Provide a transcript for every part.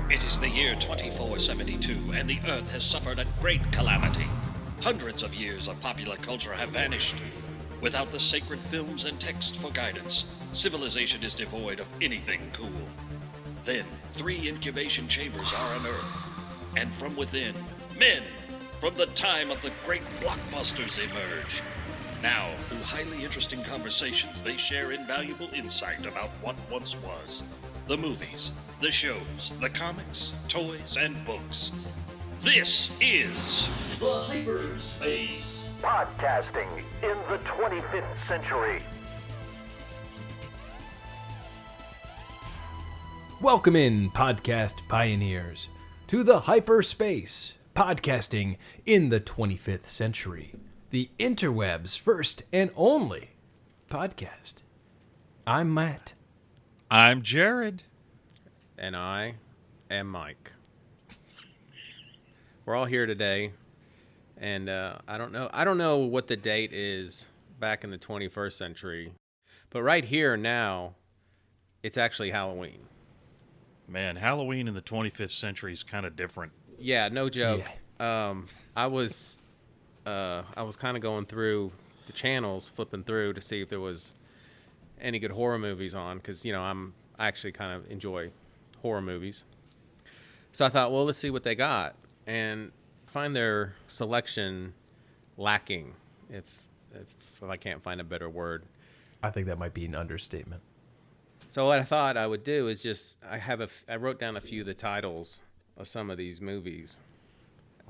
It is the year 2472, and the Earth has suffered a great calamity. Hundreds of years of popular culture have vanished. Without the sacred films and text for guidance, civilization is devoid of anything cool. Then, 3 incubation chambers are unearthed, and from within, men from the time of the great blockbusters emerge. Now, through highly interesting conversations, they share invaluable insight about what once was. The movies, the shows, the comics, toys, and books. This is The Hyperspace. Podcasting in the 25th century. Welcome in, podcast pioneers, to the Hyperspace, podcasting in the 25th century, the interweb's first and only podcast. I'm Matt. I'm Jared. And I am Mike. We're all here today, and I don't know what the date is back in the 21st century, but right here now, it's actually Halloween. Man, Halloween in the 25th century is kind of different. Yeah, no joke. Yeah. I was kind of going through the channels, flipping through to see if there was any good horror movies on, because I actually kind of enjoy horror movies. So I thought, well, let's see what they got, and find their selection lacking, if I can't find a better word. I think that might be an understatement. So what I thought I would do is I wrote down a few of the titles of some of these movies.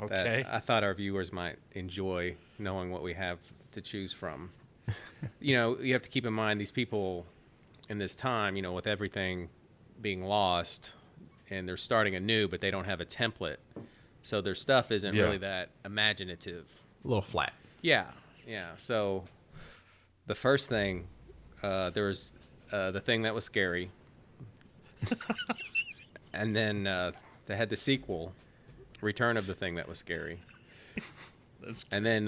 Okay. That I thought our viewers might enjoy knowing what we have to choose from. You have to keep in mind these people in this time, with everything being lost, and they're starting anew, but they don't have a template. So their stuff isn't really that imaginative. A little flat. Yeah. So the first thing, there was The Thing That Was Scary. And then they had the sequel, Return of the Thing That Was Scary. And then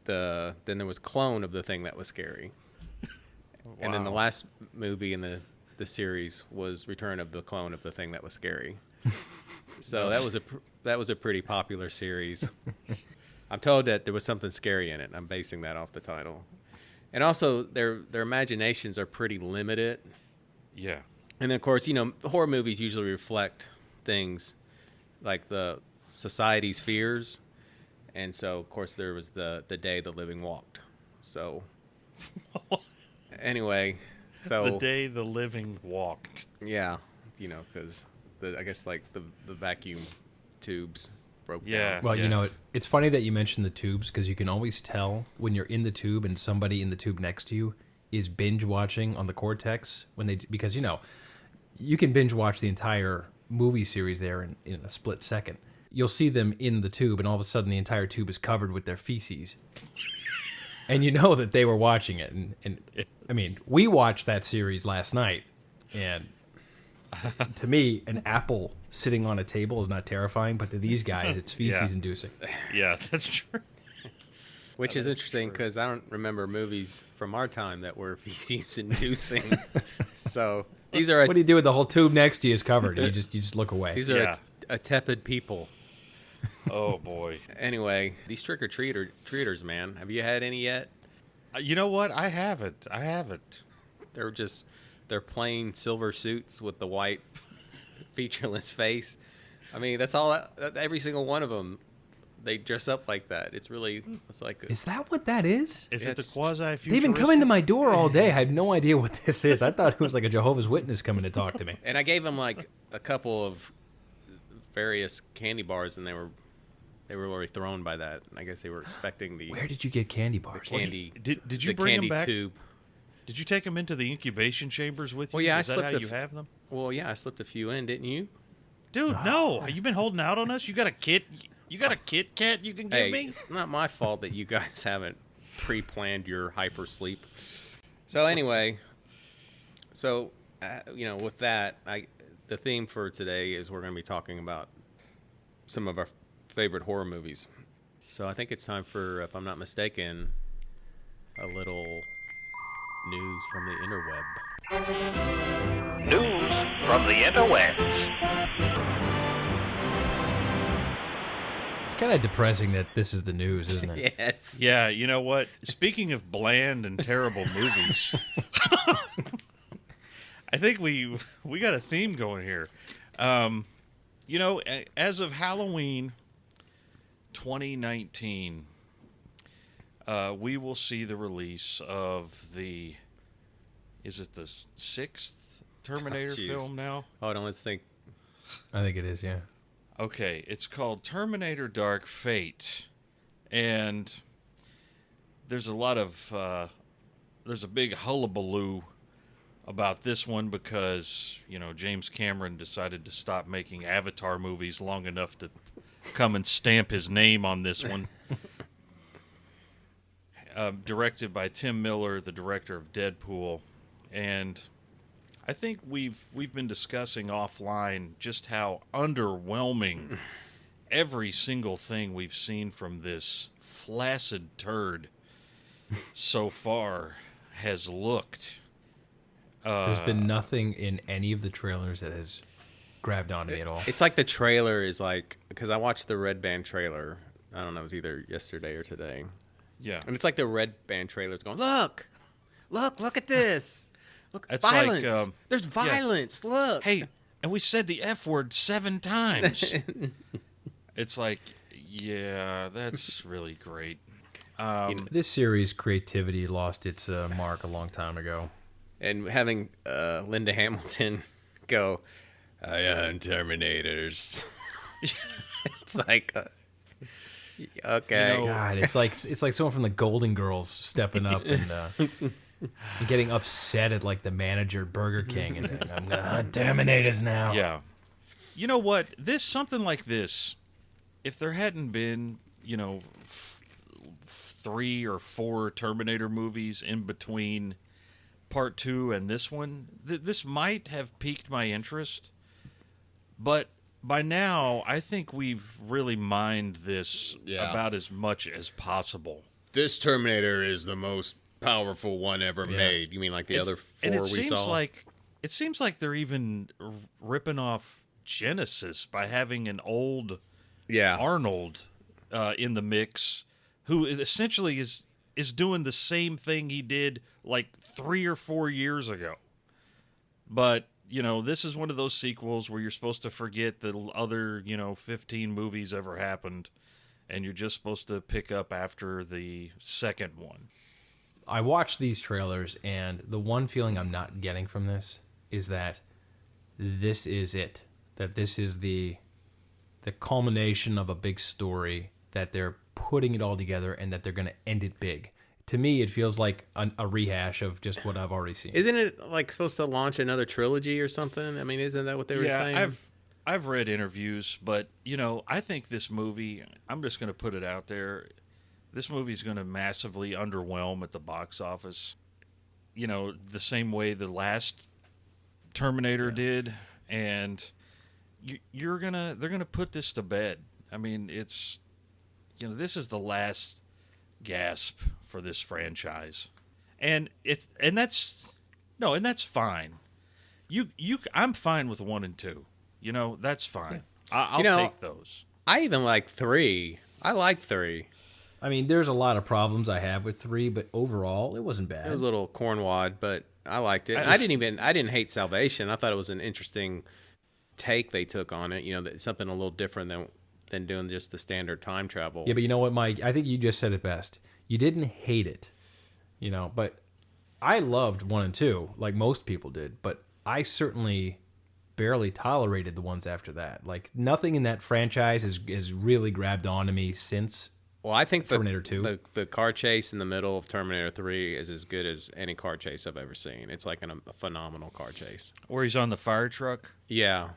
then there was Clone of the Thing That Was Scary. Wow. And then the last movie in the series was Return of the Clone of the Thing That Was Scary. So that was a pretty popular series. I'm told that there was something scary in it. I'm basing that off the title. And also their imaginations are pretty limited. Yeah. And then of course, horror movies usually reflect things like the society's fears. And so, of course, there was the Day the Living Walked. So, anyway, so... The Day the Living Walked. Yeah, because I guess, like, the vacuum tubes broke down. Well, it's funny that you mentioned the tubes, because you can always tell when you're in the tube and somebody in the tube next to you is binge watching on the Cortex, because, you can binge watch the entire movie series there in a split second. You'll see them in the tube, and all of a sudden the entire tube is covered with their feces. And you know that they were watching it. And I mean, we watched that series last night, and to me, an apple sitting on a table is not terrifying, but to these guys, it's feces-inducing. Yeah, that's true. Which is interesting, because I don't remember movies from our time that were feces-inducing. So these are... What do you do with the whole tube next to you is covered? You just look away. These are a tepid people. Oh, boy. Anyway, these trick-or-treaters, man. Have you had any yet? You know what? I haven't. They're plain silver suits with the white featureless face. I mean, that's all. Every single one of them, they dress up like that. It's like... Is that what that is? Is it the quasi-futuristic? They've been coming to my door all day. I have no idea what this is. I thought it was like a Jehovah's Witness coming to talk to me. And I gave them like a couple of various candy bars, and they were already thrown by that. I guess they were expecting the... Where did you get candy bars? Candy. Did you bring them back? Tube. Did you take them into the incubation chambers with you? Well, yeah, Is that how you have them? Well, yeah, I slipped a few in, didn't you? Dude, no. You've been holding out on us? You got a Kit Kat you can give me? It's not my fault that you guys haven't pre-planned your hyper sleep. So anyway, with that, the theme for today is we're going to be talking about some of our favorite horror movies. So I think it's time for, if I'm not mistaken, a little news from the interweb. News from the interwebs. kind of depressing that this is the news, isn't it? Yes. Yeah, you know what? Speaking of bland and terrible movies, I think we got a theme going here. You know, as of Halloween 2019, we will see the release of is it the 6th Terminator film now? Hold on, let's think. I think it is, yeah. Okay, it's called Terminator Dark Fate, and there's a lot of there's a big hullabaloo about this one because, you know, James Cameron decided to stop making Avatar movies long enough to come and stamp his name on this one. Directed by Tim Miller, the director of Deadpool, and I think we've been discussing offline just how underwhelming every single thing we've seen from this flaccid turd so far has looked. There's been nothing in any of the trailers that has grabbed onto me at all. It's like the trailer is like, because I watched the Red Band trailer. I don't know, it was either yesterday or today. Yeah. And it's like the Red Band trailer is going, look at this. Look, It's violence. like, There's violence. Yeah. Look. Hey, and we said the F word 7 times. It's like, yeah, that's really great. This series' creativity lost its mark a long time ago. And having Linda Hamilton go, I hunt Terminators. It's like, okay. You know, God, it's like someone from the Golden Girls stepping up and getting upset at like the manager at Burger King and I'm gonna hunt Terminators now. Yeah. You know what? Something like this, if there hadn't been, you know, 3 or 4 Terminator movies in between part 2 and this one, this might have piqued my interest. But by now, I think we've really mined this about as much as possible. This Terminator is the most powerful one ever made. You mean like the other 4 we saw? It seems like they're even ripping off Genesis by having an old Arnold in the mix, who essentially is doing the same thing he did like 3 or 4 years ago. But, you know, this is one of those sequels where you're supposed to forget the other, 15 movies ever happened, and you're just supposed to pick up after the second one. I watched these trailers, and the one feeling I'm not getting from this is that this is it. That this is the culmination of a big story, that they're putting it all together, and that they're going to end it big. To me, it feels like a rehash of just what I've already seen. Isn't it like supposed to launch another trilogy or something? I mean, isn't that what they were saying? Yeah, I've read interviews, but, I think this movie, I'm just going to put it out there, this movie's going to massively underwhelm at the box office. The same way the last Terminator did, and they're gonna put this to bed. I mean, it's, this is the last gasp for this franchise, and that's fine. I'm fine with 1 and 2. That's fine. I'll take those. I even like 3. I like 3. I mean, there's a lot of problems I have with 3, but overall, it wasn't bad. It was a little cornwad, but I liked it. I didn't hate Salvation. I thought it was an interesting take they took on it. That something a little different than doing just the standard time travel. Yeah, but you know what, Mike? I think you just said it best. You didn't hate it, but I loved 1 and 2, like most people did. But I certainly barely tolerated the ones after that. Like, nothing in that franchise has really grabbed onto me since. Well, I think Terminator 2. The car chase in the middle of Terminator 3 is as good as any car chase I've ever seen. It's like a phenomenal car chase. Where he's on the fire truck? Yeah.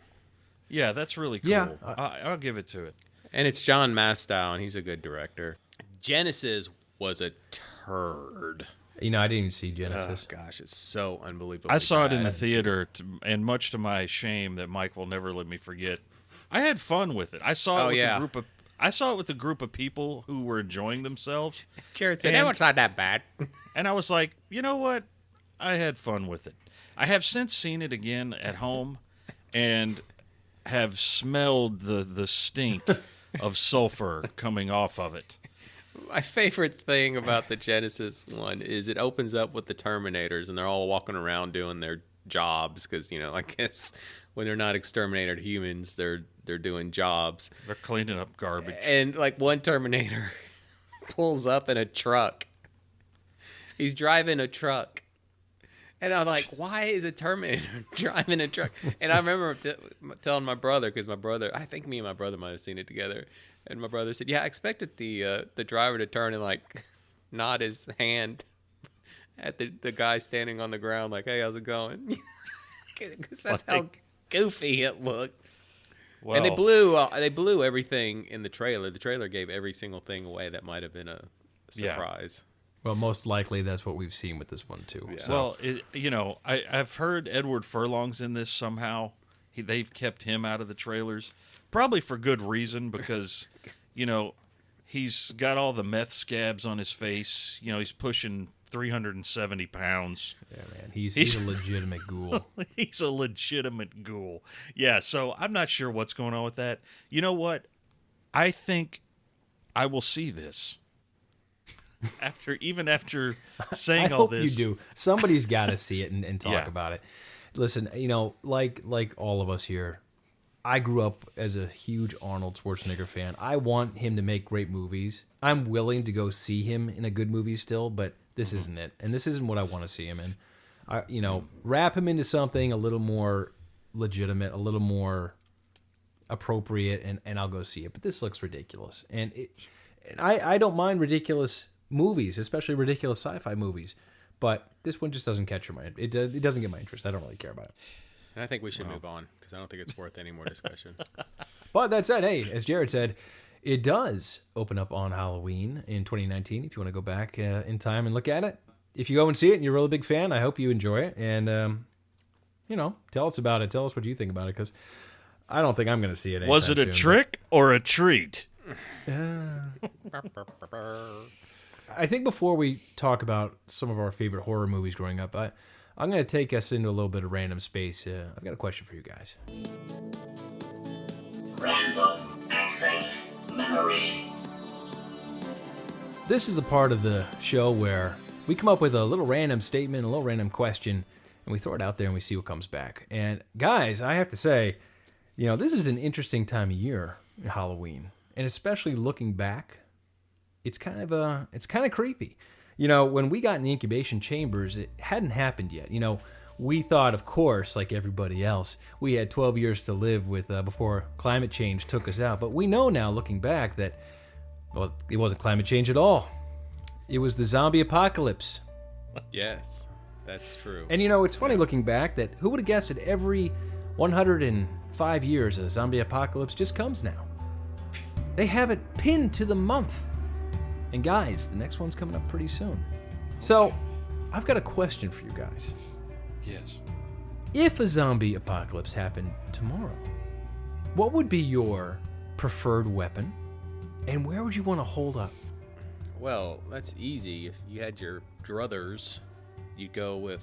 Yeah, that's really cool. Yeah. I'll give it to it. And it's John Mastow, and he's a good director. Genesis was a turd. I didn't even see Genesis. Oh, gosh, it's so unbelievable. I saw it in the theater, and much to my shame that Mike will never let me forget, I had fun with it. I saw it with a group of people who were enjoying themselves. Jared said, that was not that bad. And I was like, you know what? I had fun with it. I have since seen it again at home and have smelled the stink of sulfur coming off of it. My favorite thing about the Genesis one is it opens up with the Terminators, and they're all walking around doing their jobs because, I guess when they're not exterminated humans, they're doing jobs. They're cleaning up garbage. And like one Terminator pulls up in a truck. He's driving a truck. And I'm like, why is a Terminator driving a truck? And I remember telling my brother, because I think me and my brother might have seen it together. And my brother said, yeah, I expected the driver to turn and like nod his hand at the guy standing on the ground like, hey, how's it going? Because that's how goofy it looked. Well, and they blew everything in the trailer. The trailer gave every single thing away that might have been a surprise. Yeah. Well, most likely that's what we've seen with this one too. Yeah. So. Well, I've heard Edward Furlong's in this somehow. They've kept him out of the trailers, probably for good reason because, he's got all the meth scabs on his face. He's pushing 370 pounds. Yeah, man, he's a legitimate ghoul. He's a legitimate ghoul. Yeah, so I'm not sure what's going on with that. You know what? I think I will see this. After saying all this, you do. Somebody's got to see it and talk about it. Listen, like all of us here, I grew up as a huge Arnold Schwarzenegger fan. I want him to make great movies. I'm willing to go see him in a good movie still, but this isn't it, and this isn't what I want to see him in. Wrap him into something a little more legitimate, a little more appropriate, and I'll go see it. But this looks ridiculous, and I don't mind ridiculous movies, especially ridiculous sci-fi movies, but this one just doesn't catch your mind. It doesn't get my interest. I don't really care about it. And I think we should move on because I don't think it's worth any more discussion. But that said, hey, as Jared said, it does open up on Halloween in 2019. If you want to go back in time and look at it, if you go and see it and you're a really big fan, I hope you enjoy it. And tell us about it. Tell us what you think about it, because I don't think I'm going to see it. Was it a trick or a treat? I think before we talk about some of our favorite horror movies growing up, I'm going to take us into a little bit of random space. I've got a question for you guys. Random access memory. This is the part of the show where we come up with a little random statement, a little random question, and we throw it out there and we see what comes back. And guys, I have to say, this is an interesting time of year, Halloween, and especially looking back, it's kind of creepy. When we got in the incubation chambers, it hadn't happened yet. We thought, of course, like everybody else, we had 12 years to live with before climate change took us out. But we know now, looking back, that, well, it wasn't climate change at all. It was the zombie apocalypse. Yes, that's true. And, it's funny looking back that who would have guessed that every 105 years a zombie apocalypse just comes now. They have it pinned to the month. And guys, the next one's coming up pretty soon. So, I've got a question for you guys. Yes. If a zombie apocalypse happened tomorrow, what would be your preferred weapon? And where would you want to hold up? Well, that's easy. If you had your druthers, you'd go with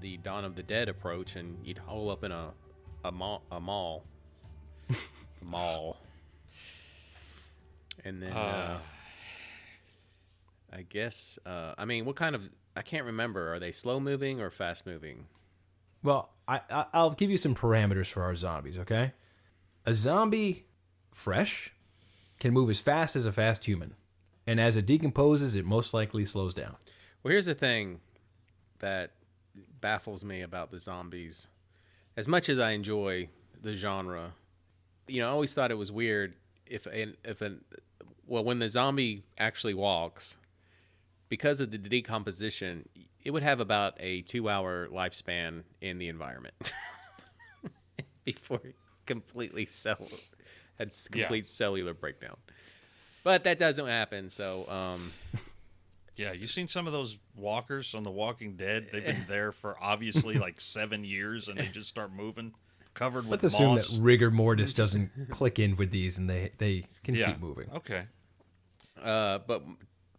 the Dawn of the Dead approach, and you'd hole up in a mall. Mall. And then... I guess, what kind of, I can't remember. Are they slow moving or fast moving? Well, I'll give you some parameters for our zombies, okay? A zombie, fresh, can move as fast as a fast human. And as it decomposes, it most likely slows down. Well, here's the thing that baffles me about the zombies. As much as I enjoy the genre, I always thought it was weird when the zombie actually walks, because of the decomposition, it would have about a 2-hour lifespan in the environment before it completely had complete cellular breakdown. But that doesn't happen, so... Yeah, you seen some of those walkers on The Walking Dead? They've been there for obviously like 7 years, and they just start moving, covered with Let's moss. assume that rigor mortis doesn't click in with these, and they can keep moving. Okay. But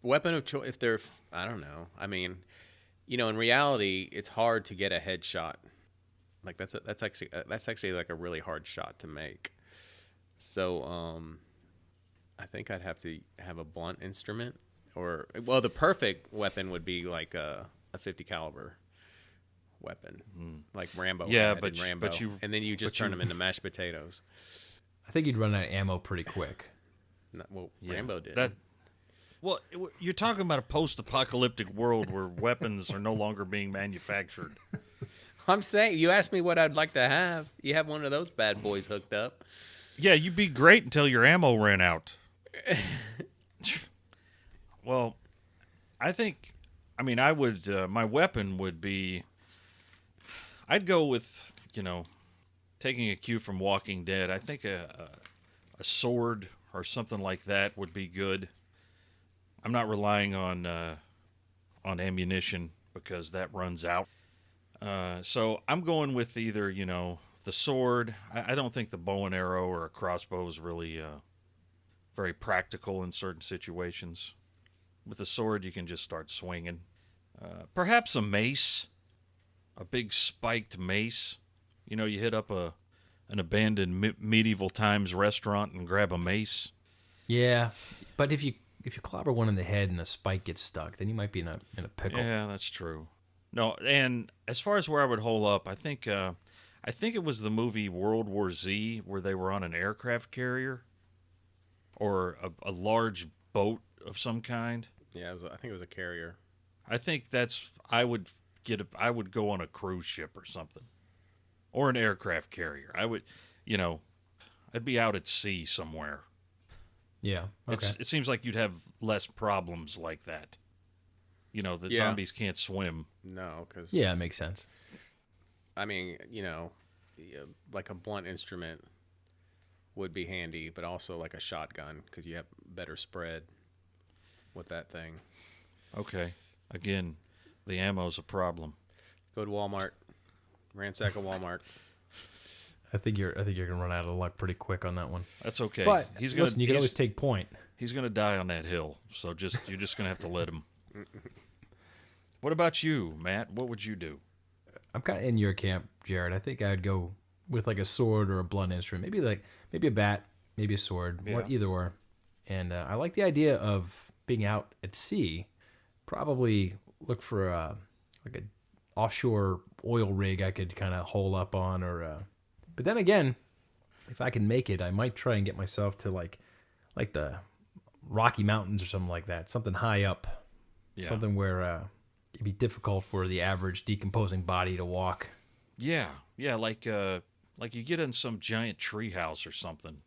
weapon of choice, if they're, I don't know. In reality, it's hard to get a headshot. Like that's actually like a really hard shot to make. So I think I'd have to have a blunt instrument, or well, the perfect weapon would be like a 50 caliber weapon, like Rambo. Yeah, had but in Rambo, and then you just turn them into mashed potatoes. I think you'd run out of ammo pretty quick. Well, Rambo did. Well, you're talking about a post-apocalyptic world where weapons are no longer being manufactured. I'm saying, you asked me what I'd like to have. You have one of those bad boys hooked up. Yeah, you'd be great until your ammo ran out. Well, I would, my weapon would be, I'd go with, taking a cue from Walking Dead. I think a sword or something like that would be good. I'm not relying on ammunition because that runs out. So I'm going with either, the sword. I don't think the bow and arrow or a crossbow is really very practical in certain situations. With the sword, you can just start swinging. Perhaps a mace, a big spiked mace. You hit up an abandoned medieval times restaurant and grab a mace. Yeah, but if you clobber one in the head and a spike gets stuck, then you might be in a pickle. Yeah, that's true. No, and as far as where I would hole up, I think it was the movie World War Z where they were on an aircraft carrier or a large boat of some kind. Yeah, I think it was a carrier. I think I would go on a cruise ship or something, or an aircraft carrier. I would, I'd be out at sea somewhere. Yeah, okay. It seems like you'd have less problems like that. Zombies can't swim. No, because yeah, it makes sense. I mean, like a blunt instrument would be handy, but also like a shotgun because you have better spread with that thing. Okay. Again, the ammo's a problem. Go to Walmart, ransack a Walmart. I think you're gonna run out of luck pretty quick on that one. That's okay. But you can always take point. He's gonna die on that hill, so you're just gonna have to let him. What about you, Matt? What would you do? I'm kind of in your camp, Jared. I think I'd go with like a sword or a blunt instrument. Maybe a bat, maybe a sword, or either or. And I like the idea of being out at sea. Probably look for like a offshore oil rig I could kind of hole up on, or. But then again, if I can make it, I might try and get myself to like the Rocky Mountains or something like that, something high up, something where it'd be difficult for the average decomposing body to walk. Yeah, like you get in some giant treehouse or something,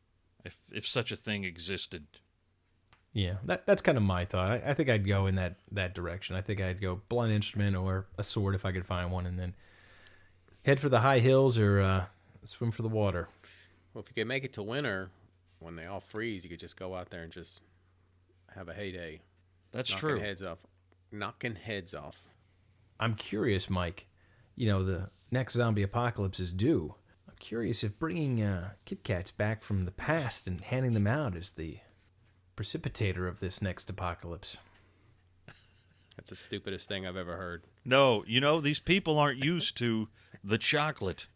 if such a thing existed. Yeah, that's kind of my thought. I think I'd go in that direction. I think I'd go blunt instrument or a sword if I could find one, and then head for the high hills or swim for the water. Well, if you could make it to winter, when they all freeze, you could just go out there and just have a heyday. That's knocking true. Knocking heads off. I'm curious, Mike. The next zombie apocalypse is due. I'm curious if bringing Kit Kats back from the past and handing them out is the precipitator of this next apocalypse. That's the stupidest thing I've ever heard. No, these people aren't used to the chocolate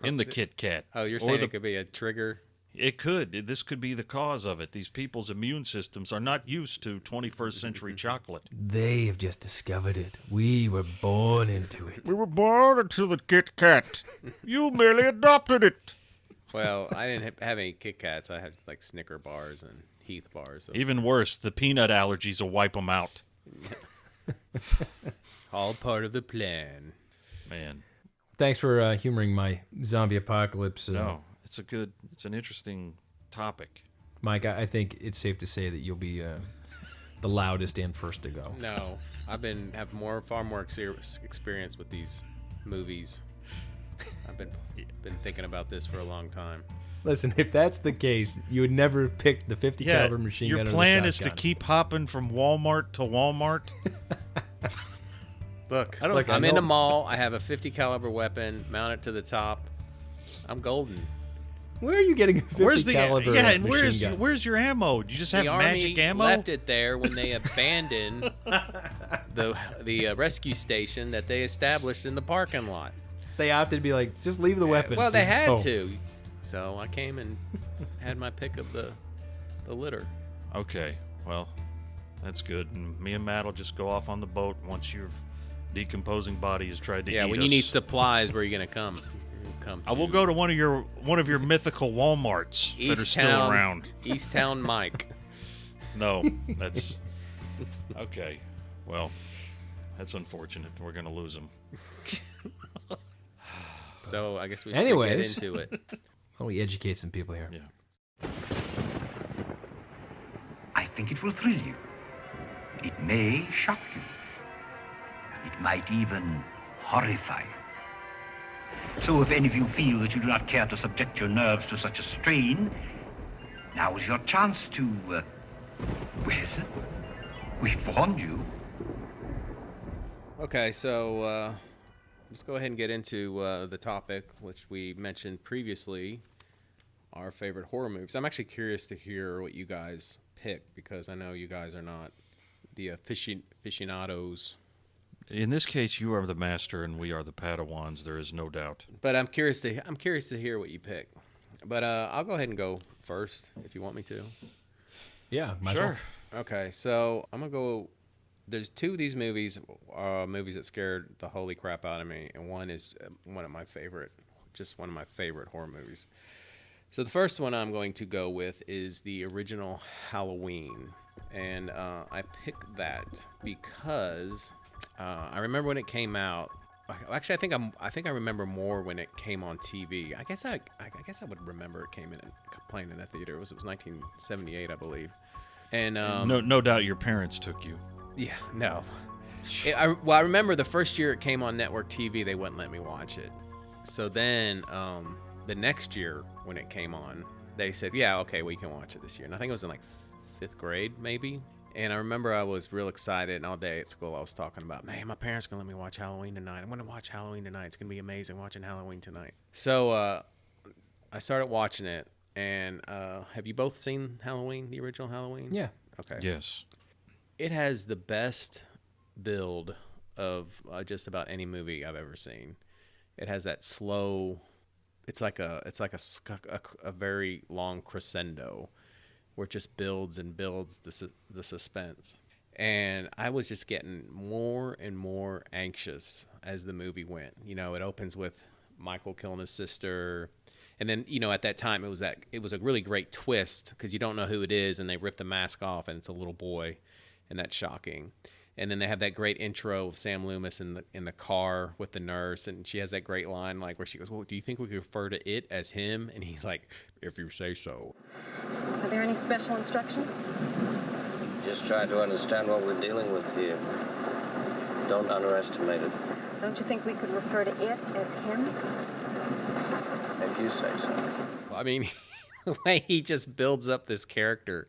in the Kit Kat. Oh, you're saying it could be a trigger? It could. This could be the cause of it. These people's immune systems are not used to 21st century chocolate. They have just discovered it. We were born into it. We were born into the Kit Kat. You merely adopted it. Well, I didn't have any Kit Kats. I had like Snicker bars and Heath bars. Even worse, the peanut allergies will wipe them out. All part of the plan. Man. Thanks for humoring my zombie apocalypse. No, it's an interesting topic. Mike, I think it's safe to say that you'll be the loudest and first to go. No, I've have far more experience with these movies. I've been thinking about this for a long time. Listen, if that's the case, you would never have picked the 50 caliber machine gun. Your or the plan is to shotgun. keep hopping from Walmart to Walmart. Look, I I'm know- in a mall. I have a 50 caliber weapon mounted to the top. I'm golden. Where are you getting a 50 caliber machine gun? where's your ammo? Do you just have The magic Army ammo? left it there when they abandoned the rescue station that they established in the parking lot. They opted to be like, just leave the weapons. Well, they Just had go. to. So I came and had my pick of the litter. Okay, well, that's good. And me and Matt will just go off on the boat once your decomposing body has tried to eat Yeah, when us. you need supplies, where are you gonna come? I will go to one of your mythical Walmarts that are still around. Easttown Mike. No, that's okay. Well, that's unfortunate. We're gonna lose him. So I guess we should Anyways. get into it. Well, we educate some people here. Yeah. I think it will thrill you. It may shock you. It might even horrify you. So if any of you feel that you do not care to subject your nerves to such a strain, now is your chance to, well, we've warned you. Okay, so let's go ahead and get into the topic, which we mentioned previously, our favorite horror movies. I'm actually curious to hear what you guys pick, because I know you guys are not the aficionados. In this case, you are the master and we are the Padawans. There is no doubt. But I'm curious to hear what you pick. But I'll go ahead and go first if you want me to. Yeah, might as Sure. well. Okay, so I'm gonna go. There's two of these movies that scared the holy crap out of me, and one is one of my favorite horror movies. So the first one I'm going to go with is the original Halloween, and I picked that because I remember when it came out. Actually, I think I remember more when it came on TV. I guess I would remember it playing in a theater. It was 1978, I believe. And No doubt your parents took you. yeah, no. I remember the first year it came on network TV, they wouldn't let me watch it. So then the next year when it came on, they said, yeah, okay, we can watch it this year. And I think it was in like 5th grade, maybe. And I remember I was real excited, and all day at school I was talking about, man, my parents are going to let me watch Halloween tonight. I'm going to watch Halloween tonight. It's going to be amazing watching Halloween tonight. So I started watching it, and have you both seen Halloween, the original Halloween? Yeah. Okay. Yes. It has the best build of just about any movie I've ever seen. It has that slow, it's like a very long crescendo where it just builds and builds the suspense. And I was just getting more and more anxious as the movie went. You know, it opens with Michael killing his sister. And then, you know, at that time, it was a really great twist because you don't know who it is, and they rip the mask off, and it's a little boy, and that's shocking. And then they have that great intro of Sam Loomis in the car with the nurse, and she has that great line like where she goes, "Well, do you think we could refer to it as him?" And he's like, "If you say so." Are there any special instructions? Just try to understand what we're dealing with here. Don't underestimate it, Don't you think we could refer to it as him? if you say so. Well, I mean, the way he just builds up this character,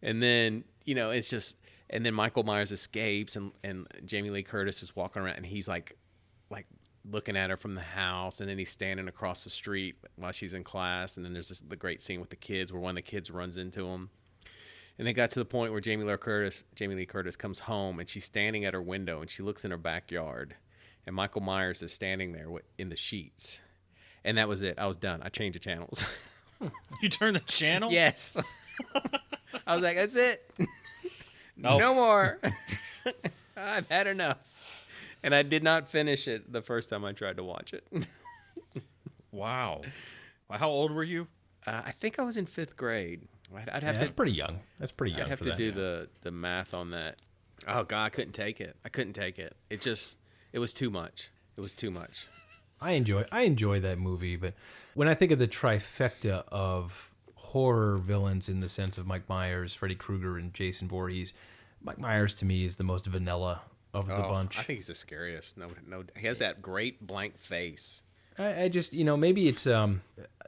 and then, you know, it's just, and then Michael Myers escapes, and Jamie Lee Curtis is walking around, and he's like looking at her from the house, and then he's standing across the street while she's in class, and then there's the great scene with the kids where one of the kids runs into him. And they got to the point where Jamie Lee Curtis comes home, and she's standing at her window, and she looks in her backyard, and Michael Myers is standing there in the sheets. And that was it. I was done. I changed the channels. You turned the channel? Yes. I was like, that's it. No. No more. I've had enough. And I did not finish it the first time I tried to watch it. Wow. How old were you? I think I was in 5th grade. I'd have That's pretty young. That's pretty young. I'd have for to that. do the math on that. Oh God, I couldn't take it. It was too much. It was too much. I enjoy that movie, but when I think of the trifecta of horror villains in the sense of Mike Myers, Freddy Krueger, and Jason Voorhees, Mike Myers to me is the most vanilla of the bunch. I think he's the scariest. No, he has that great blank face. I just, you know, maybe it's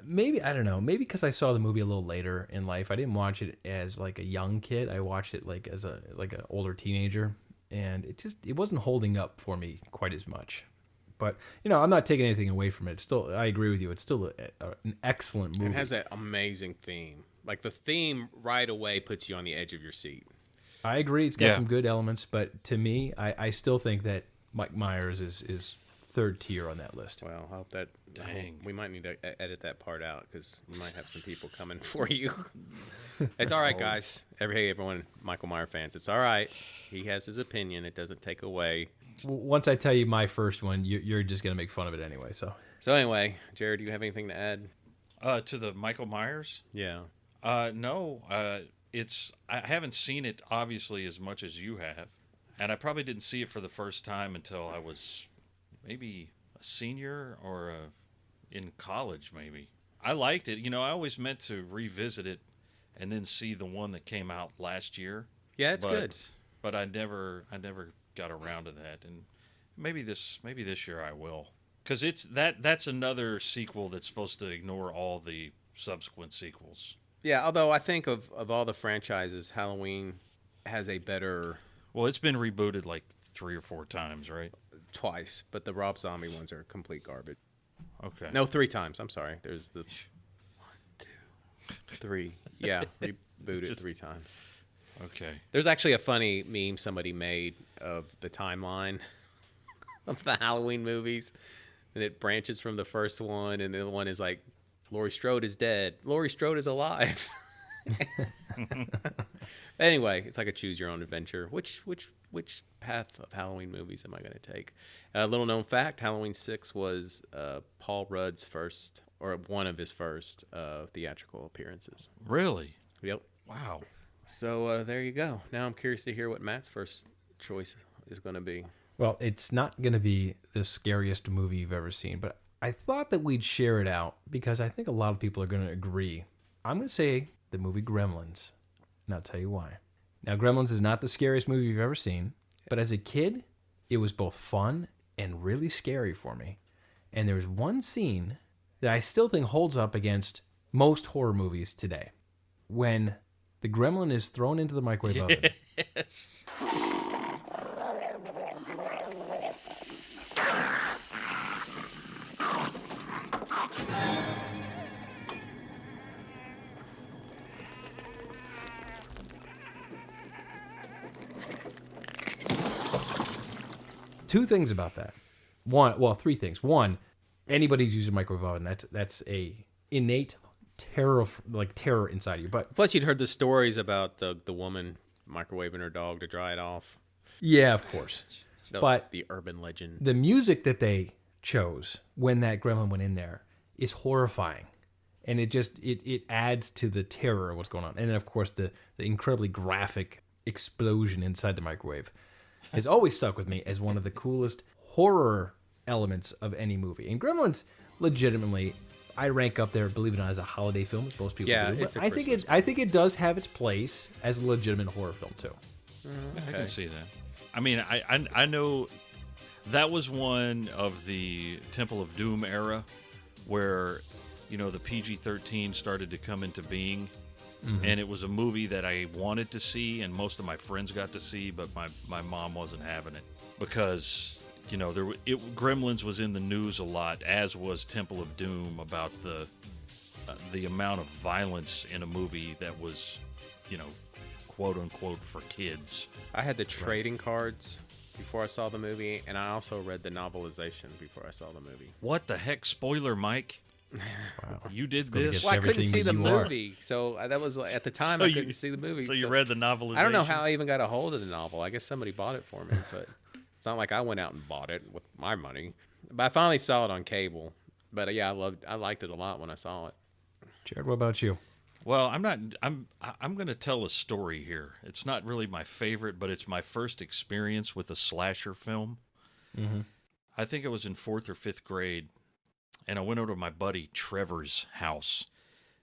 maybe I don't know, maybe because I saw the movie a little later in life. I didn't watch it as like a young kid. I watched it like as an older teenager, and it wasn't holding up for me quite as much. But, you know, I'm not taking anything away from it. It's still, I agree with you. It's still an excellent movie. It has that amazing theme. Like, the theme right away puts you on the edge of your seat. I agree. It's got some good elements. But to me, I still think that Mike Myers is third tier on that list. Well, I hope that. Dang. We might need to edit that part out because you might have some people coming for you. It's all right, guys. Everyone, Michael Myers fans, it's all right. He has his opinion. It doesn't take away. Once I tell you my first one, you're just gonna make fun of it anyway. So anyway, Jared, do you have anything to add? To the Michael Myers? Yeah. No. I haven't seen it obviously as much as you have, and I probably didn't see it for the first time until I was maybe a senior or in college. Maybe I liked it. You know, I always meant to revisit it and then see the one that came out last year. Yeah, it's good. But I never got around to that, and maybe this year I will, because that's another sequel that's supposed to ignore all the subsequent sequels. Yeah, although I think of all the franchises, Halloween has a better. Well, it's been rebooted like 3 or 4 times, right? Twice, but the Rob Zombie ones are complete garbage. Okay. No, 3 times. I'm sorry. There's the 1, 2, 3. Yeah, rebooted 3 times. Okay. There's actually a funny meme somebody made of the timeline of the Halloween movies, and it branches from the first one, and the other one is like, Laurie Strode is dead. Laurie Strode is alive. Anyway, it's like a choose your own adventure. Which path of Halloween movies am I going to take? A little known fact: Halloween 6 was Paul Rudd's first, or one of his first theatrical appearances. Really? Yep. Wow. So there you go. Now I'm curious to hear what Matt's first choice is going to be. Well, it's not going to be the scariest movie you've ever seen, but I thought that we'd share it out because I think a lot of people are going to agree. I'm going to say the movie Gremlins, and I'll tell you why. Now, Gremlins is not the scariest movie you've ever seen, but as a kid, it was both fun and really scary for me. And there's one scene that I still think holds up against most horror movies today. When the gremlin is thrown into the microwave oven. Yes. Two things about that. Three things. One, anybody's using a microwave oven. That's a innate terror inside of you. But plus, you'd heard the stories about the woman microwaving her dog to dry it off. Yeah, of course. But the urban legend. The music that they chose when that gremlin went in there is horrifying. And it adds to the terror of what's going on. And then, of course, the incredibly graphic explosion inside the microwave has always stuck with me as one of the coolest horror elements of any movie. And Gremlins, legitimately, I rank up there, believe it or not, as a holiday film, as most people do. But I think it does have its place as a legitimate horror film, too. Okay. I can see that. I mean, I know that was one of the Temple of Doom era where, you know, the PG-13 started to come into being. Mm-hmm. And it was a movie that I wanted to see, and most of my friends got to see, but my mom wasn't having it because, you know, Gremlins was in the news a lot, as was Temple of Doom, about the amount of violence in a movie that was, you know, quote unquote for kids. I had the trading cards before I saw the movie, and I also read the novelization before I saw the movie. What the heck? Spoiler, Mike. Wow. You did this? Well, I couldn't see the movie, so that was at the time I couldn't see the movie. So you read the novelization? I don't know how I even got a hold of the novel. I guess somebody bought it for me, but it's not like I went out and bought it with my money. But I finally saw it on cable. But yeah, I liked it a lot when I saw it. Jared, what about you? Well, I'm going to tell a story here. It's not really my favorite, but it's my first experience with a slasher film. Mm-hmm. I think it was in 4th or 5th grade. And I went over to my buddy Trevor's house,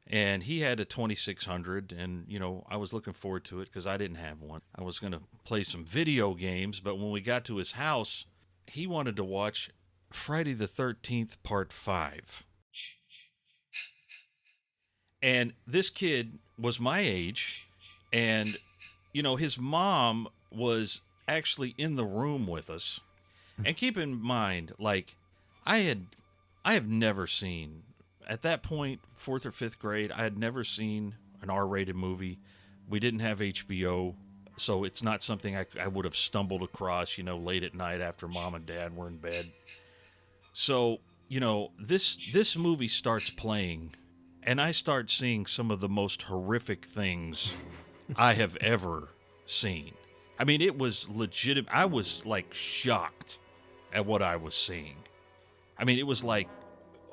and he had a 2600, and, you know, I was looking forward to it because I didn't have one. I was going to play some video games, but when we got to his house, he wanted to watch Friday the 13th Part 5. And this kid was my age, and, you know, his mom was actually in the room with us. And keep in mind, like, I have never seen, at that point, 4th or 5th grade, I had never seen an R-rated movie. We didn't have HBO, so it's not something I would have stumbled across, you know, late at night after mom and dad were in bed. So, this movie starts playing, and I start seeing some of the most horrific things I have ever seen. I mean, it was legitimate. I was like shocked at what I was seeing. I mean, it was like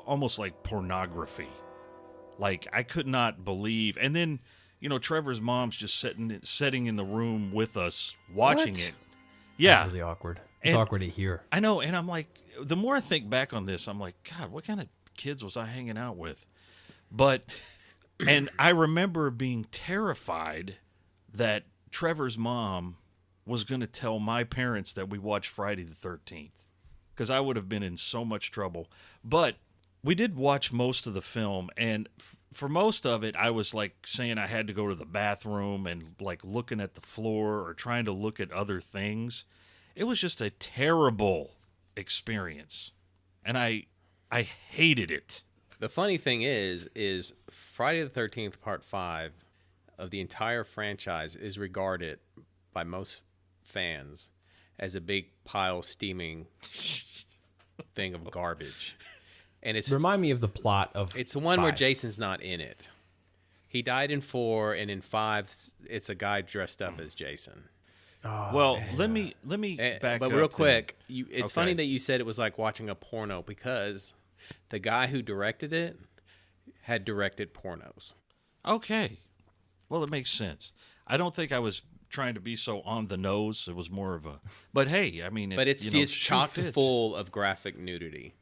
almost like pornography. Like, I could not believe. And then, Trevor's mom's just sitting in the room with us watching it. Yeah. That's really awkward. It's awkward to hear. I know, and I'm like, the more I think back on this, I'm like, God, what kind of kids was I hanging out with? And I remember being terrified that Trevor's mom was going to tell my parents that we watched Friday the 13th, because I would have been in so much trouble. But we did watch most of the film, and for most of it, I was like saying I had to go to the bathroom and like looking at the floor or trying to look at other things. It was just a terrible experience, and I hated it. The funny thing is Friday the 13th Part 5 of the entire franchise is regarded by most fans as a big pile steaming thing of garbage. And it's Remind me of the plot of It's the one where 5. Jason's not in it. He died in 4, and in 5 it's a guy dressed up as Jason. Well, let me back But up. real then. quick, it's Okay. funny that you said it was like watching a porno, because the guy who directed it had directed pornos. Okay. Well, it makes sense. I don't think I was trying to be so on the nose. It was more of a. But hey, I mean, But it's shoe chock fits. full of graphic nudity.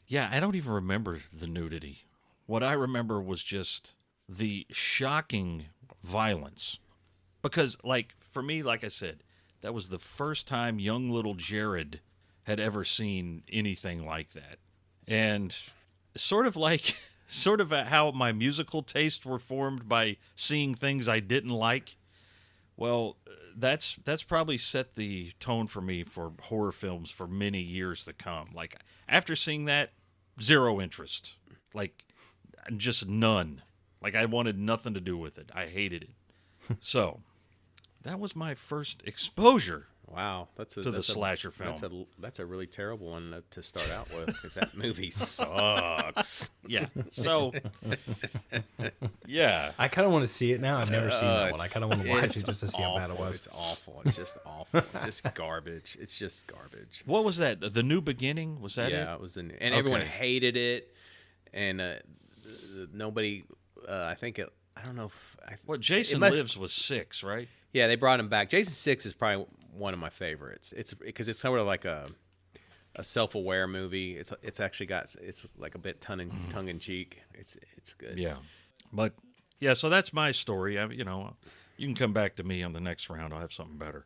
Yeah, I don't even remember the nudity. What I remember was just the shocking violence. Because, like, for me, like I said, that was the first time young little Jared had ever seen anything like that. And sort of how my musical tastes were formed by seeing things I didn't like. Well, that's probably set the tone for me for horror films for many years to come. Like, after seeing that, zero interest. Like, just none. Like, I wanted nothing to do with it. I hated it. So, that was my first exposure. Wow, that's the slasher film. That's a really terrible one to start out with, because that movie sucks. Yeah. So, yeah. I kind of want to see it now. I've never seen that one. I kind of want to watch it just to see how bad it was. It's awful. It's just awful. It's just garbage. It's just garbage. What was that? The New Beginning? Was that it? Yeah, it was and everyone hated it, and nobody. I think it. I don't know. Jason Lives was 6, right? Yeah, they brought him back. Jason 6 is probably one of my favorites. It's because it's sort of like a self-aware movie. It's actually got like a bit tongue in cheek. It's good. Yeah, but yeah. So that's my story. You can come back to me on the next round. I'll have something better.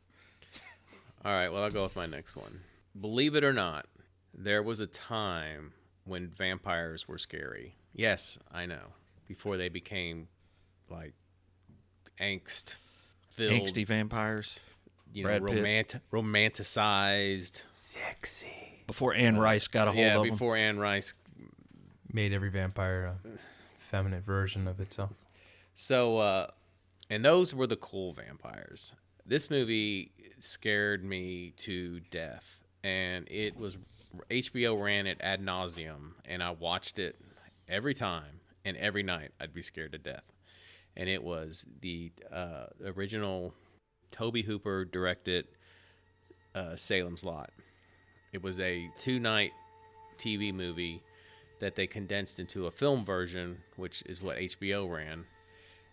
All right. Well, I'll go with my next one. Believe it or not, there was a time when vampires were scary. Yes, I know. Before they became like angsty vampires, romanticized, sexy. Before Anne Rice got a hold of them. Yeah, before Anne Rice made every vampire a feminine version of itself. So, and those were the cool vampires. This movie scared me to death, and it was HBO ran it ad nauseum, and I watched it every time, and every night I'd be scared to death. And it was the original Tobe Hooper directed Salem's Lot. It was a 2-night TV movie that they condensed into a film version, which is what HBO ran.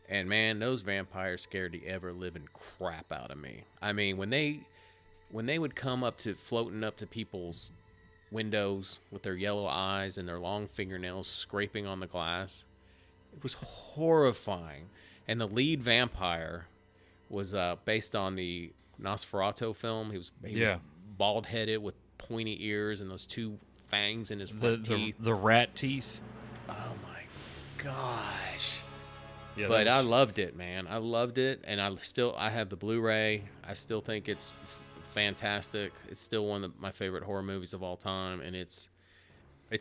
And man, those vampires scared the ever living crap out of me. I mean, when they would come floating up to people's windows with their yellow eyes and their long fingernails scraping on the glass, it was horrifying. And the lead vampire was based on the Nosferatu film. He was bald-headed with pointy ears and those 2 fangs in his front teeth. The rat teeth. Oh my gosh. Yeah, but I loved it, man. I loved it, and I have the Blu-ray. I still think it's fantastic. It's still one of my favorite horror movies of all time, and it's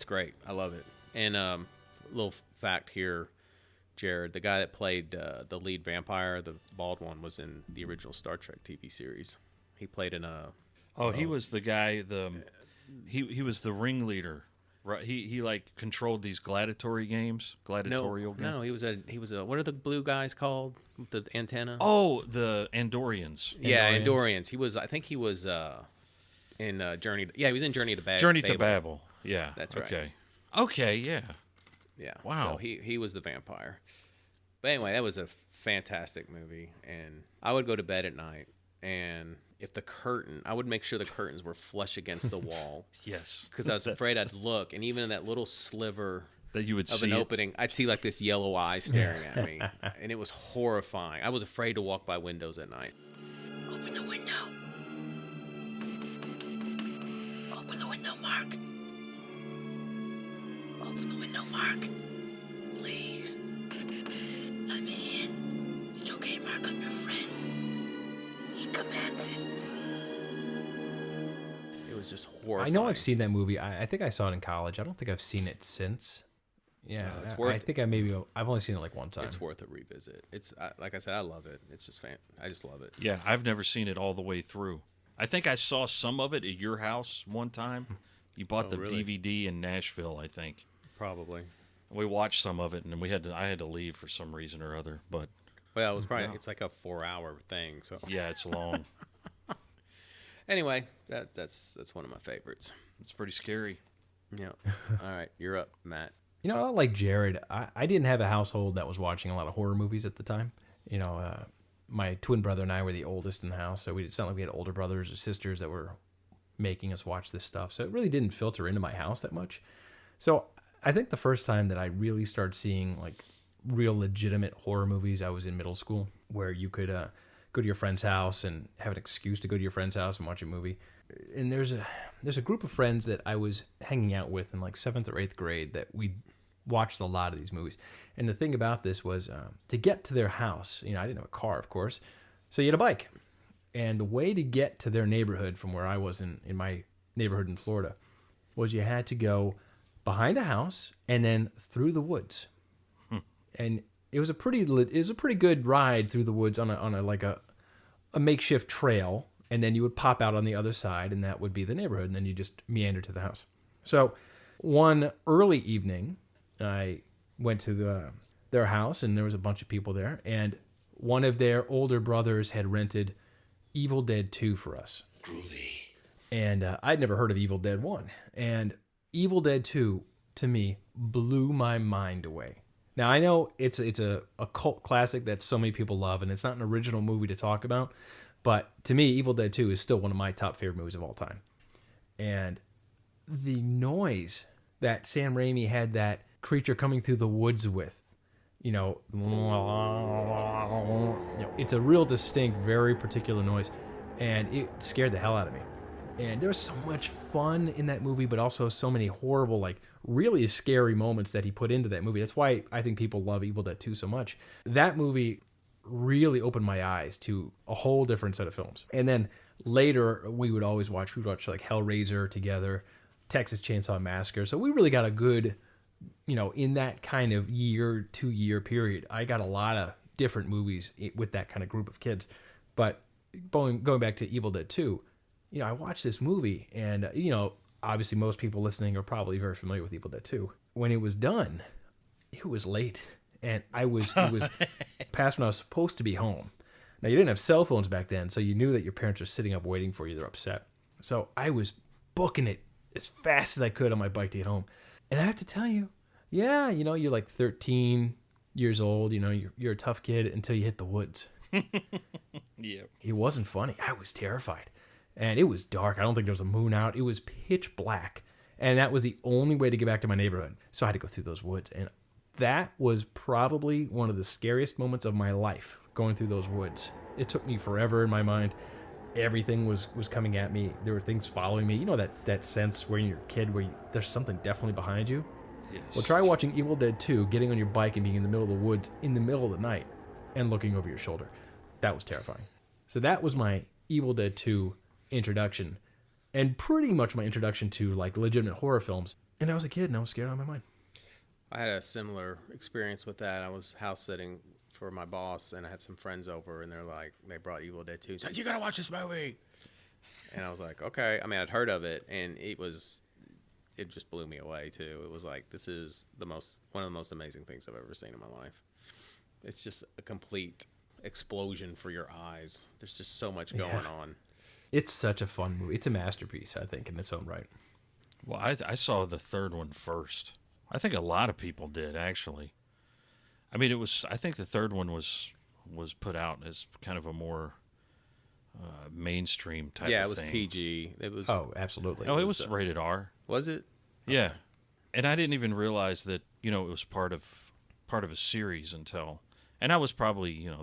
great. I love it. And little fact here, Jared, the guy that played the lead vampire, the bald one, was in the original Star Trek TV series. He played in a. Oh, he was the guy. He was the ringleader. Right. He like controlled these gladiatory games. Gladiatorial games. No, he was a. What are the blue guys called? With the antenna. Oh, the Andorians. Yeah, Andorians. He was. I think he was in Journey. Yeah, he was in Journey to Babel. Journey to Babel. Yeah, that's right. Okay. Okay. Yeah. Yeah. Wow. So he was the vampire. But anyway, that was a fantastic movie, and I would go to bed at night, and if the curtain, I would make sure the curtains were flush against the wall. Yes. Because I was afraid I'd look, and even in that little sliver that you would of see an it. opening, I'd see like this yellow eye staring at me, and it was horrifying. I was afraid to walk by windows at night. Open the window. Open the window, Mark. Open the window, Mark. Please. Let me in. It's okay, Mark. I'm your friend. He commands it. It was just horrifying. I know I've seen that movie. I think I saw it in college. I don't think I've seen it since. Yeah, it's worth I think I've only seen it like one time. It's worth a revisit. It's like I said, I love it. It's just I just love it. Yeah, I've never seen it all the way through. I think I saw some of it at your house one time. You bought the really? DVD in Nashville, I think. Probably. We watched some of it, and I had to leave for some reason or other. But well, it was probably it's like a 4-hour thing. So yeah, it's long. Anyway, that's one of my favorites. It's pretty scary. Yeah. All right, you're up, Matt. You know, not like Jared, I didn't have a household that was watching a lot of horror movies at the time. You know, my twin brother and I were the oldest in the house, so it's not like we had older brothers or sisters that were making us watch this stuff. So it really didn't filter into my house that much. So I think the first time that I really started seeing like real legitimate horror movies, I was in middle school, where you could go to your friend's house and have an excuse to go to your friend's house and watch a movie. And there's a group of friends that I was hanging out with in like 7th or 8th grade that we watched a lot of these movies. And the thing about this was to get to their house, you know, I didn't have a car, of course, so you had a bike. And the way to get to their neighborhood from where I was in my neighborhood in Florida was you had to go behind a house and then through the woods. And it was a pretty good ride through the woods on a makeshift trail, and then you would pop out on the other side, and that would be the neighborhood, and then you just meander to the house. So one early evening, I went to their house, and there was a bunch of people there, and one of their older brothers had rented Evil Dead 2 for us. Groovy. And I'd never heard of Evil Dead 1. And Evil Dead 2, to me, blew my mind away. Now, I know it's a cult classic that so many people love, and it's not an original movie to talk about, but to me, Evil Dead 2 is still one of my top favorite movies of all time. And the noise that Sam Raimi had that creature coming through the woods with, you know, it's a real distinct, very particular noise, and it scared the hell out of me. And there was so much fun in that movie, but also so many horrible, like, really scary moments that he put into that movie. That's why I think people love Evil Dead 2 so much. That movie really opened my eyes to a whole different set of films. And then later, we would watch like Hellraiser together, Texas Chainsaw Massacre. So we really got a good, you know, in that kind of 2-year period, I got a lot of different movies with that kind of group of kids. But going back to Evil Dead 2, you know, I watched this movie, and, you know, obviously most people listening are probably very familiar with Evil Dead 2. When it was done, it was late, and it was past when I was supposed to be home. Now, you didn't have cell phones back then, so you knew that your parents were sitting up waiting for you. They're upset. So I was booking it as fast as I could on my bike to get home. And I have to tell you, yeah, you know, you're like 13 years old, you know, you're a tough kid until you hit the woods. Yeah. It wasn't funny. I was terrified. And it was dark. I don't think there was a moon out. It was pitch black. And that was the only way to get back to my neighborhood. So I had to go through those woods. And that was probably one of the scariest moments of my life, going through those woods. It took me forever in my mind. Everything was coming at me. There were things following me. You know that sense where you're a kid where there's something definitely behind you? Yes. Well, try watching Evil Dead 2, getting on your bike and being in the middle of the woods in the middle of the night and looking over your shoulder. That was terrifying. So that was my Evil Dead 2 introduction, and pretty much my introduction to like legitimate horror films. And I was a kid and I was scared out of my mind. I had a similar experience with that. I was house sitting for my boss, and I had some friends over, and they brought Evil Dead 2. He's like, you gotta watch this movie. And I was like, okay. I mean, I'd heard of it, and it was it just blew me away too. It was like, this is one of the most amazing things I've ever seen in my life. It's just a complete explosion for your eyes. There's just so much going on. It's such a fun movie. It's a masterpiece, I think, in its own right. Well, I saw the third one first. I think a lot of people did, actually. I mean, I think the third one was put out as kind of a more mainstream type of thing. Yeah, it was PG. It was. Oh, absolutely. Oh, it was rated R. Was it? Yeah. Okay. And I didn't even realize that, it was part of a series until, and I was probably, I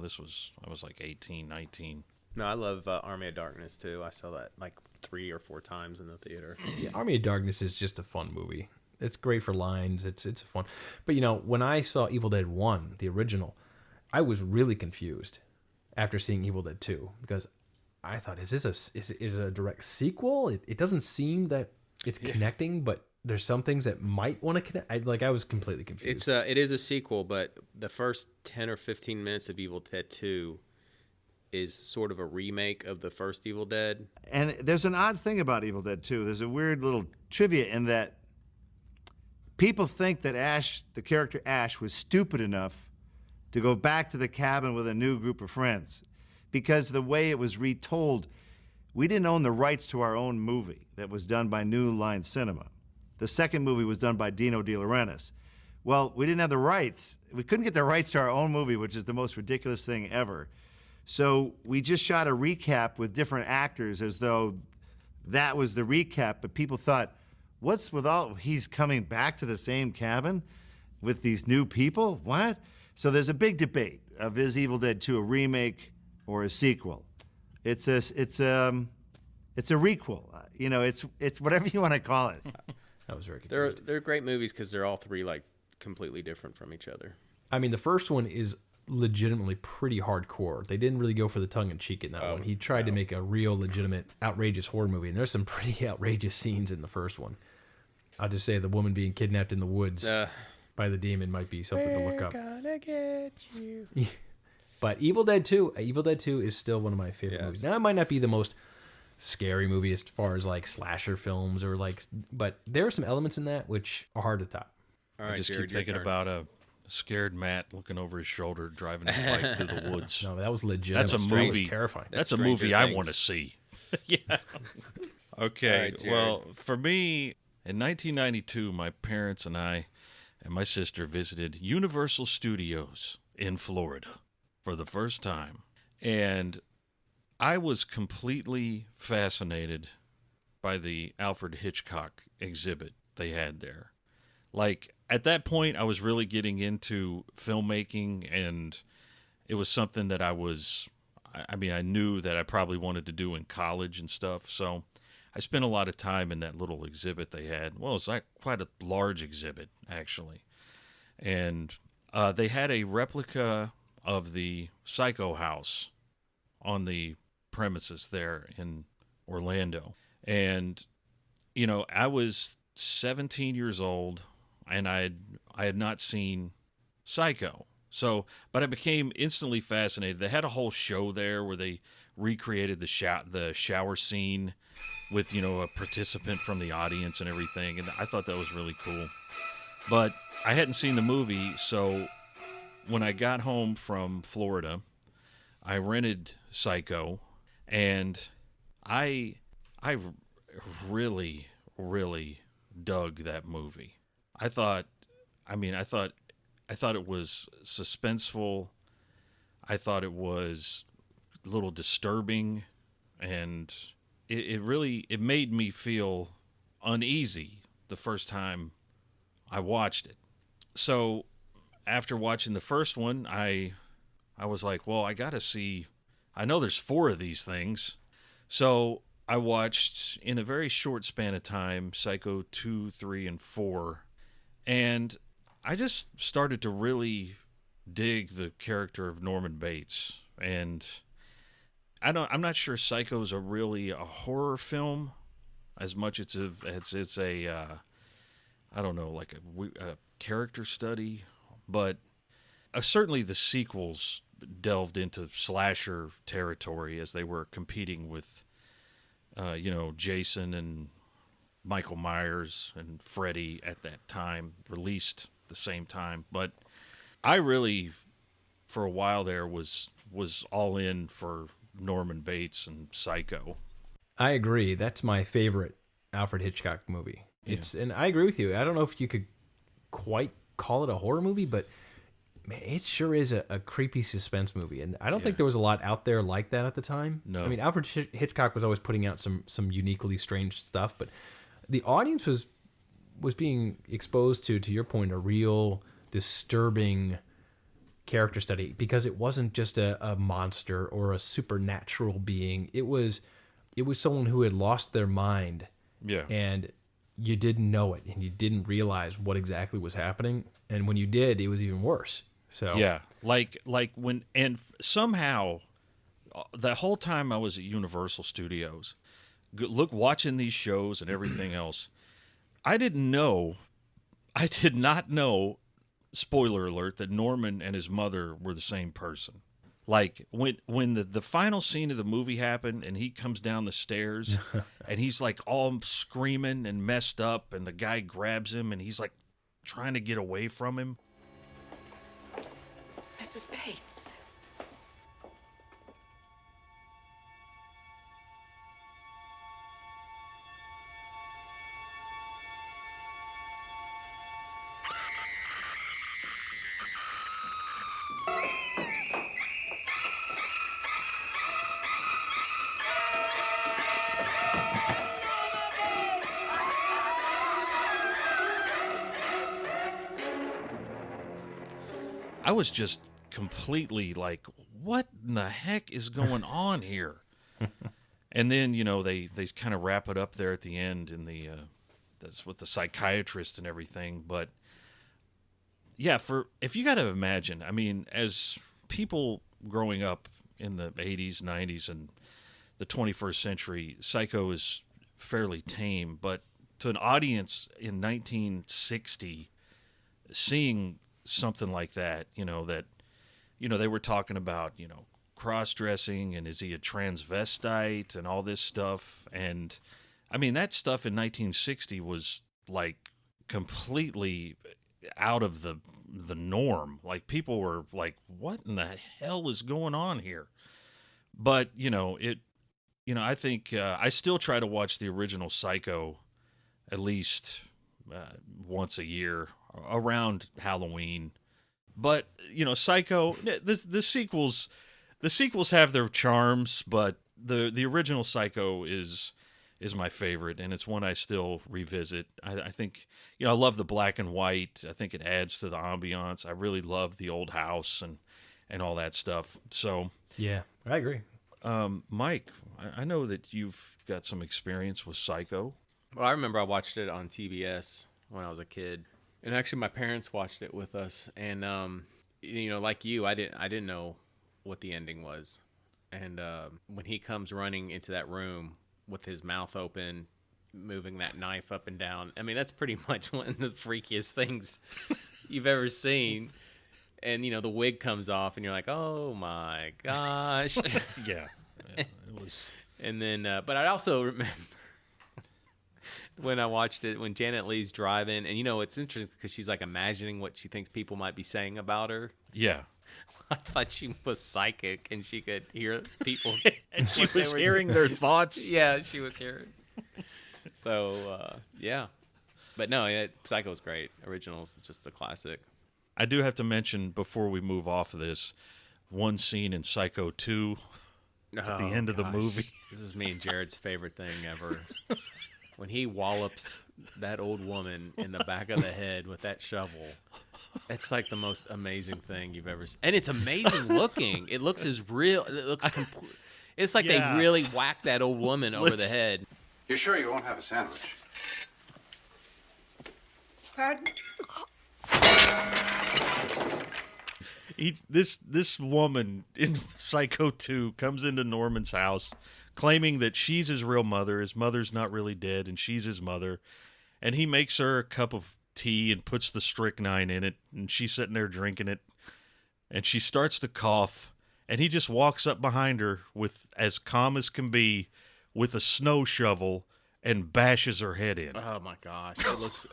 was like 18, 19. No, I love Army of Darkness too. I saw that like 3 or 4 times in the theater. Yeah, Army of Darkness is just a fun movie. It's great for lines. It's fun. But when I saw Evil Dead 1, the original, I was really confused after seeing Evil Dead 2 because I thought, is it a direct sequel? It doesn't seem that it's connecting, but there's some things that might want to connect. I was completely confused. It is a sequel, but the first 10 or 15 minutes of Evil Dead 2 is sort of a remake of the first Evil Dead. And there's an odd thing about Evil Dead 2. There's a weird little trivia in that people think that Ash, the character Ash, was stupid enough to go back to the cabin with a new group of friends because the way it was retold, we didn't own the rights to our own movie that was done by New Line Cinema. The second movie was done by Dino De Laurentiis. Well, we didn't have the rights. We couldn't get the rights to our own movie, which is the most ridiculous thing ever. So we just shot a recap with different actors as though that was the recap, but people thought, what's with he's coming back to the same cabin with these new people? What? So there's a big debate of is Evil Dead 2 a remake or a sequel? It's a requel. It's whatever you want to call it. That was very confusing. They're great movies because they're all three like completely different from each other. I mean, the first one is legitimately pretty hardcore. They didn't really go for the tongue-in-cheek in that one. He tried to make a real, legitimate, outrageous horror movie, and there's some pretty outrageous scenes in the first one. I'll just say the woman being kidnapped in the woods by the demon might be something to look up. We're gonna get you. But Evil Dead 2 is still one of my favorite movies. Now, it might not be the most scary movie as far as like slasher films but there are some elements in that which are hard to top. All right, I just Jared, keep thinking about a scared Matt looking over his shoulder driving a bike through the woods. No, that was legit. That's a movie. That was terrifying. That's a movie I want to see. Yeah. Okay. Right, well, for me, in 1992, my parents and I and my sister visited Universal Studios in Florida for the first time. And I was completely fascinated by the Alfred Hitchcock exhibit they had there. Like, at that point, I was really getting into filmmaking, and it was something that I knew that I probably wanted to do in college and stuff. So I spent a lot of time in that little exhibit they had. Well, it's like quite a large exhibit, actually. And they had a replica of the Psycho house on the premises there in Orlando. And, I was 17 years old, and I had not seen Psycho. So, but I became instantly fascinated. They had a whole show there where they recreated the shower scene with, a participant from the audience and everything. And I thought that was really cool. But I hadn't seen the movie, so when I got home from Florida, I rented Psycho, and I really, really dug that movie. I thought it was suspenseful. I thought it was a little disturbing, and it made me feel uneasy the first time I watched it. So after watching the first one, I was like, well, I got to see, I know there's 4 of these things. So I watched, in a very short span of time, Psycho 2, 3, and 4. And I just started to really dig the character of Norman Bates. And I'm not sure Psycho's really a horror film as much as it's a I don't know, like a character study. But certainly the sequels delved into slasher territory as they were competing with, Jason and Michael Myers and Freddy at that time, released the same time. But I really, for a while there, was all in for Norman Bates and Psycho. I agree. That's my favorite Alfred Hitchcock movie. And I agree with you. I don't know if you could quite call it a horror movie, but man, it sure is a creepy suspense movie. And I don't think there was a lot out there like that at the time. No. I mean, Alfred Hitchcock was always putting out some uniquely strange stuff, but the audience was being exposed to your point, a real disturbing character study, because it wasn't just a monster or a supernatural being. It was someone who had lost their mind. Yeah. And you didn't know it, and you didn't realize what exactly was happening. And when you did, it was even worse. So yeah, like when, and somehow the whole time I was at Universal Studios, watching these shows and everything else, I did not know, spoiler alert, that Norman and his mother were the same person. Like when the final scene of the movie happened and he comes down the stairs and he's like all screaming and messed up, and the guy grabs him and he's like trying to get away from him. Mrs. Bates. I was just completely like, what in the heck is going on here? And then, they kind of wrap it up there at the end in that's with the psychiatrist and everything. But yeah, if you got to imagine, I mean, as people growing up in the 80s, 90s, and the 21st century, Psycho is fairly tame. But to an audience in 1960, seeing something like that, they were talking about, cross-dressing, and is he a transvestite and all this stuff. And I mean, that stuff in 1960 was like completely out of the norm. Like, people were like, what in the hell is going on here? But, I think I still try to watch the original Psycho at least once a year around Halloween. But Psycho, the sequels have their charms, but the original Psycho is my favorite, and it's one I still revisit. I think I love the black and white. I think it adds to the ambiance. I really love the old house and all that stuff. So yeah, I agree. Mike, I know that you've got some experience with Psycho. Well, I remember I watched it on TBS when I was a kid, and actually my parents watched it with us. And like you, I didn't know what the ending was. And when he comes running into that room with his mouth open, moving that knife up and down, I mean, that's pretty much one of the freakiest things you've ever seen. And the wig comes off, and you're like, "Oh my gosh!" Yeah, it was. And then, but I also remember when I watched it, when Janet Leigh's driving, and it's interesting because she's like imagining what she thinks people might be saying about her. Yeah. I thought she was psychic and she could hear people. And she was hearing their thoughts. Yeah, she was hearing. So, yeah. But no, Psycho's great. Original's just a classic. I do have to mention, before we move off of this, one scene in Psycho 2 at the end of the movie. This is me and Jared's favorite thing ever. When he wallops that old woman in the back of the head with that shovel. It's like the most amazing thing you've ever seen. And it's amazing looking. It looks as real. It looks complete. It's like they really whacked that old woman over the head. You're sure you won't have a sandwich? Pardon? This woman in Psycho 2 comes into Norman's house claiming that she's his real mother. His mother's not really dead, and she's his mother. And he makes her a cup of tea and puts the strychnine in it, and she's sitting there drinking it, and she starts to cough, and he just walks up behind her with, as calm as can be, with a snow shovel, and bashes her head in. Oh my gosh, it looks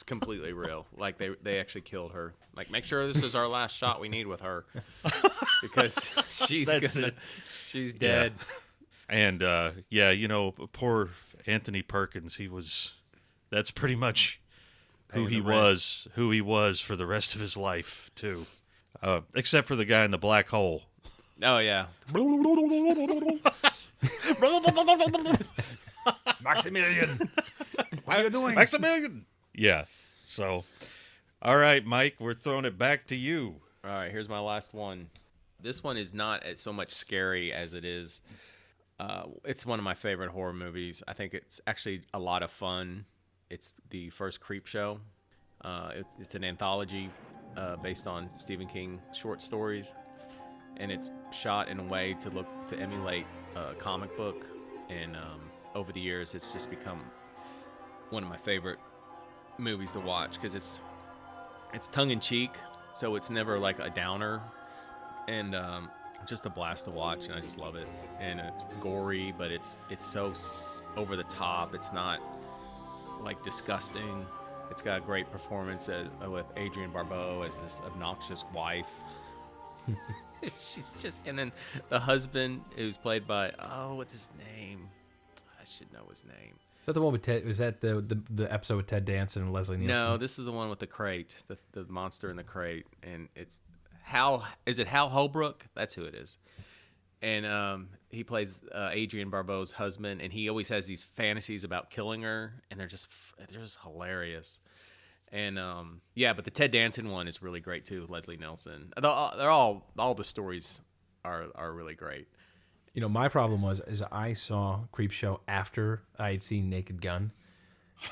completely real. Like they actually killed her. Like, make sure this is our last shot we need with her, because she's dead. Yeah. And you know, poor Anthony Perkins. That's pretty much who he was for the rest of his life too, except for the guy in the black hole. Oh yeah. Maximilian, what are you doing? Maximilian. Yeah. So, all right, Mike, we're throwing it back to you. All right, here's my last one. This one is not so much scary as it is. It's one of my favorite horror movies. I think it's actually a lot of fun. It's the first Creepshow. It's an anthology based on Stephen King short stories, and it's shot in a way to emulate a comic book. And over the years, it's just become one of my favorite movies to watch because it's tongue-in-cheek, so it's never like a downer, and just a blast to watch, and I just love it. And it's gory, but it's so over the top. It's not like disgusting. It's got a great performance with Adrienne Barbeau as this obnoxious wife. She's just, and then the husband, who's played by, what's his name? I should know his name. Is that the one with Ted? Was that the episode with Ted Danson and Leslie Nielsen? No, this is the one with the crate, the monster in the crate, and it's Hal. Is it Hal Holbrook? That's who it is. And he plays Adrienne Barbeau's husband, and he always has these fantasies about killing her, and they're just hilarious. And but the Ted Danson one is really great too. Leslie Nielsen. They're all the stories are really great. You know, my problem is I saw Creepshow after I had seen Naked Gun,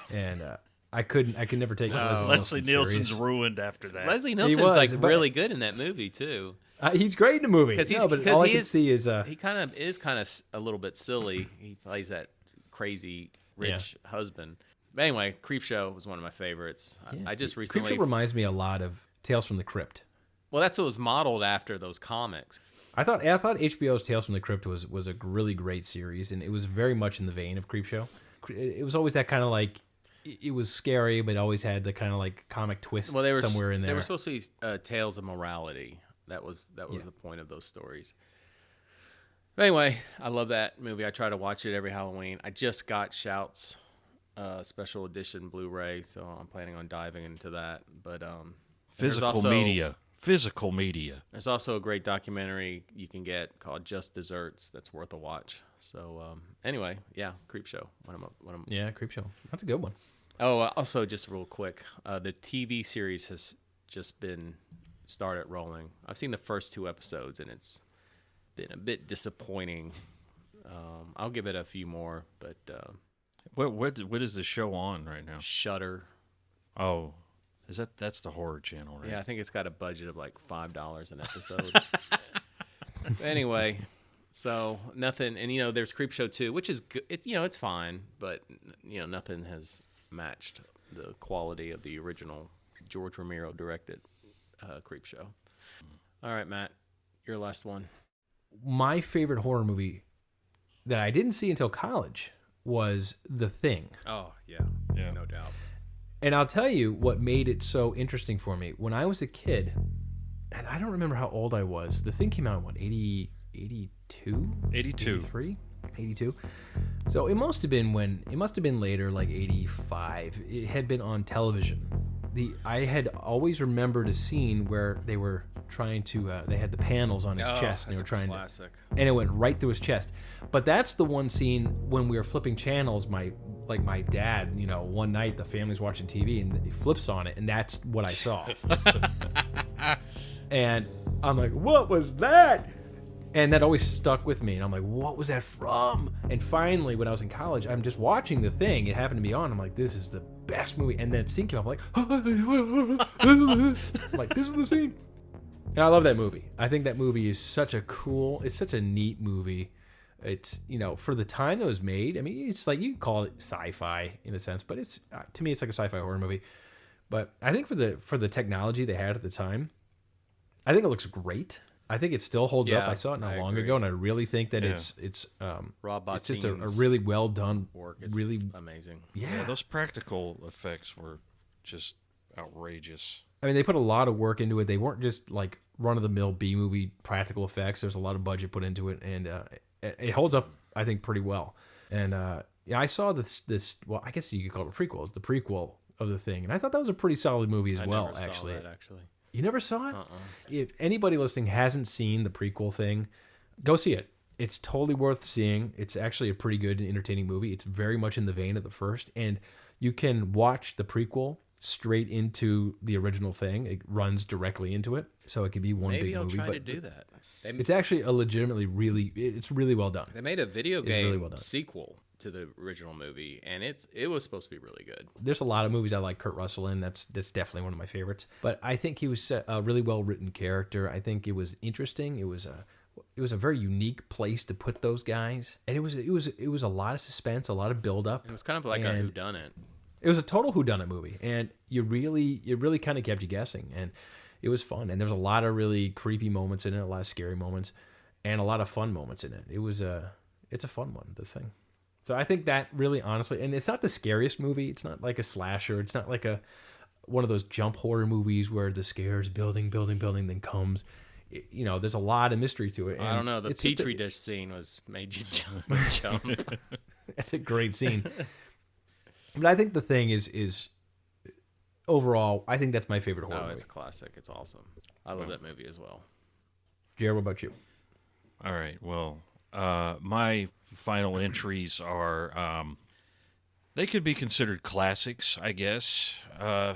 and I could never take Leslie Nielsen's ruined after that. Leslie Nielsen's really good in that movie too. He's great in the movie. Because all I can see is he kind of is a little bit silly. He plays that crazy rich husband. But anyway, Creepshow was one of my favorites. Yeah. I just recently... Creepshow reminds me a lot of Tales from the Crypt. Well, that's what was modeled after those comics. I thought HBO's Tales from the Crypt was a really great series, and it was very much in the vein of Creepshow. It was always that kind of like... It was scary, but always had the kind of like comic twist somewhere in there. They were supposed to be tales of morality. That was the point of those stories. But anyway, I love that movie. I try to watch it every Halloween. I just got Shout's special edition Blu-ray, so I'm planning on diving into that. But physical media. There's also a great documentary you can get called Just Desserts that's worth a watch. So anyway, Creepshow. Creepshow. That's a good one. Oh, also just real quick, the TV series has just been started rolling. I've seen the first 2 episodes, and it's been a bit disappointing. I'll give it a few more, but what is the show on right now? Shudder. Oh, that's the horror channel, right? Yeah, I think it's got a budget of like $5 an episode. Anyway, so nothing, and there's Creepshow 2, which is good. It's fine, but nothing has matched the quality of the original George Romero directed Creepshow. All right, Matt, your last one. My favorite horror movie that I didn't see until college was The Thing. Oh, yeah, no doubt. And I'll tell you what made it so interesting for me. When I was a kid, and I don't remember how old I was, The Thing came out in 82? 82. 83? 82. So it must have been later, like 85. It had been on television. I had always remembered a scene where they were trying to they had the panels on his chest, and they were trying to, and it went right through his chest. But that's the one scene when we were flipping channels, my dad, one night the family's watching TV and he flips on it, and that's what I saw. And I'm like, what was that? And that always stuck with me. And I'm like, what was that from? And finally, when I was in college, I'm just watching The Thing. It happened to be on. I'm like, this is the best movie. And then the scene came up, I'm like, this is the scene. And I love that movie. I think that movie is such a neat movie. It's, for the time that was made, I mean, it's like, you can call it sci-fi in a sense, but it's, to me, it's like a sci-fi horror movie. But I think for the technology they had at the time, I think it looks great. I think it still holds up. Yeah, I saw it not I long agree. ago, and I really think that Yeah. it's Rob it's just a Bottin's really well done work is really amazing. yeah. Those practical effects were just outrageous. I mean, they put a lot of work into it. They weren't just like run of the mill B movie practical effects. There's a lot of budget put into it, and it holds up, I think, pretty well. And yeah, I saw this. Well, I guess you could call it a prequel. It's the prequel of the thing, and I thought that was a pretty solid movie as I well. never saw Actually, that, actually. You never saw it? If anybody listening hasn't seen the prequel thing, go see it. It's totally worth seeing. It's actually a pretty good and entertaining movie. It's very much in the vein of the first, and you can watch the prequel straight into the original thing. It runs directly into it, so it could be one Maybe big I'll movie. try But to do that. it's actually a legitimately it's really well done. They made a video It's game really well done. sequel to the original movie, and it was supposed to be really good. There's a lot of movies I like Kurt Russell in. That's definitely one of my favorites. But I think he was a really well written character. I think it was interesting. It was a very unique place to put those guys, and it was a lot of suspense, a lot of build up. It was kind of like a whodunit. It was a total whodunit movie, and it really kind of kept you guessing, and it was fun. And there's a lot of really creepy moments in it, a lot of scary moments, and a lot of fun moments in it. It's a fun one, the thing. So I think that really, honestly, and it's not the scariest movie. It's not like a slasher. It's not like one of those jump horror movies where the scare's building, then comes. There's a lot of mystery to it. I don't know. The it's just petri dish scene made you jump. That's a great scene. But I think the thing is overall, I think that's my favorite horror movie. It's a classic. It's awesome. I love that movie as well. Jared, what about you? All right. Well, my final entries are they could be considered classics, I guess,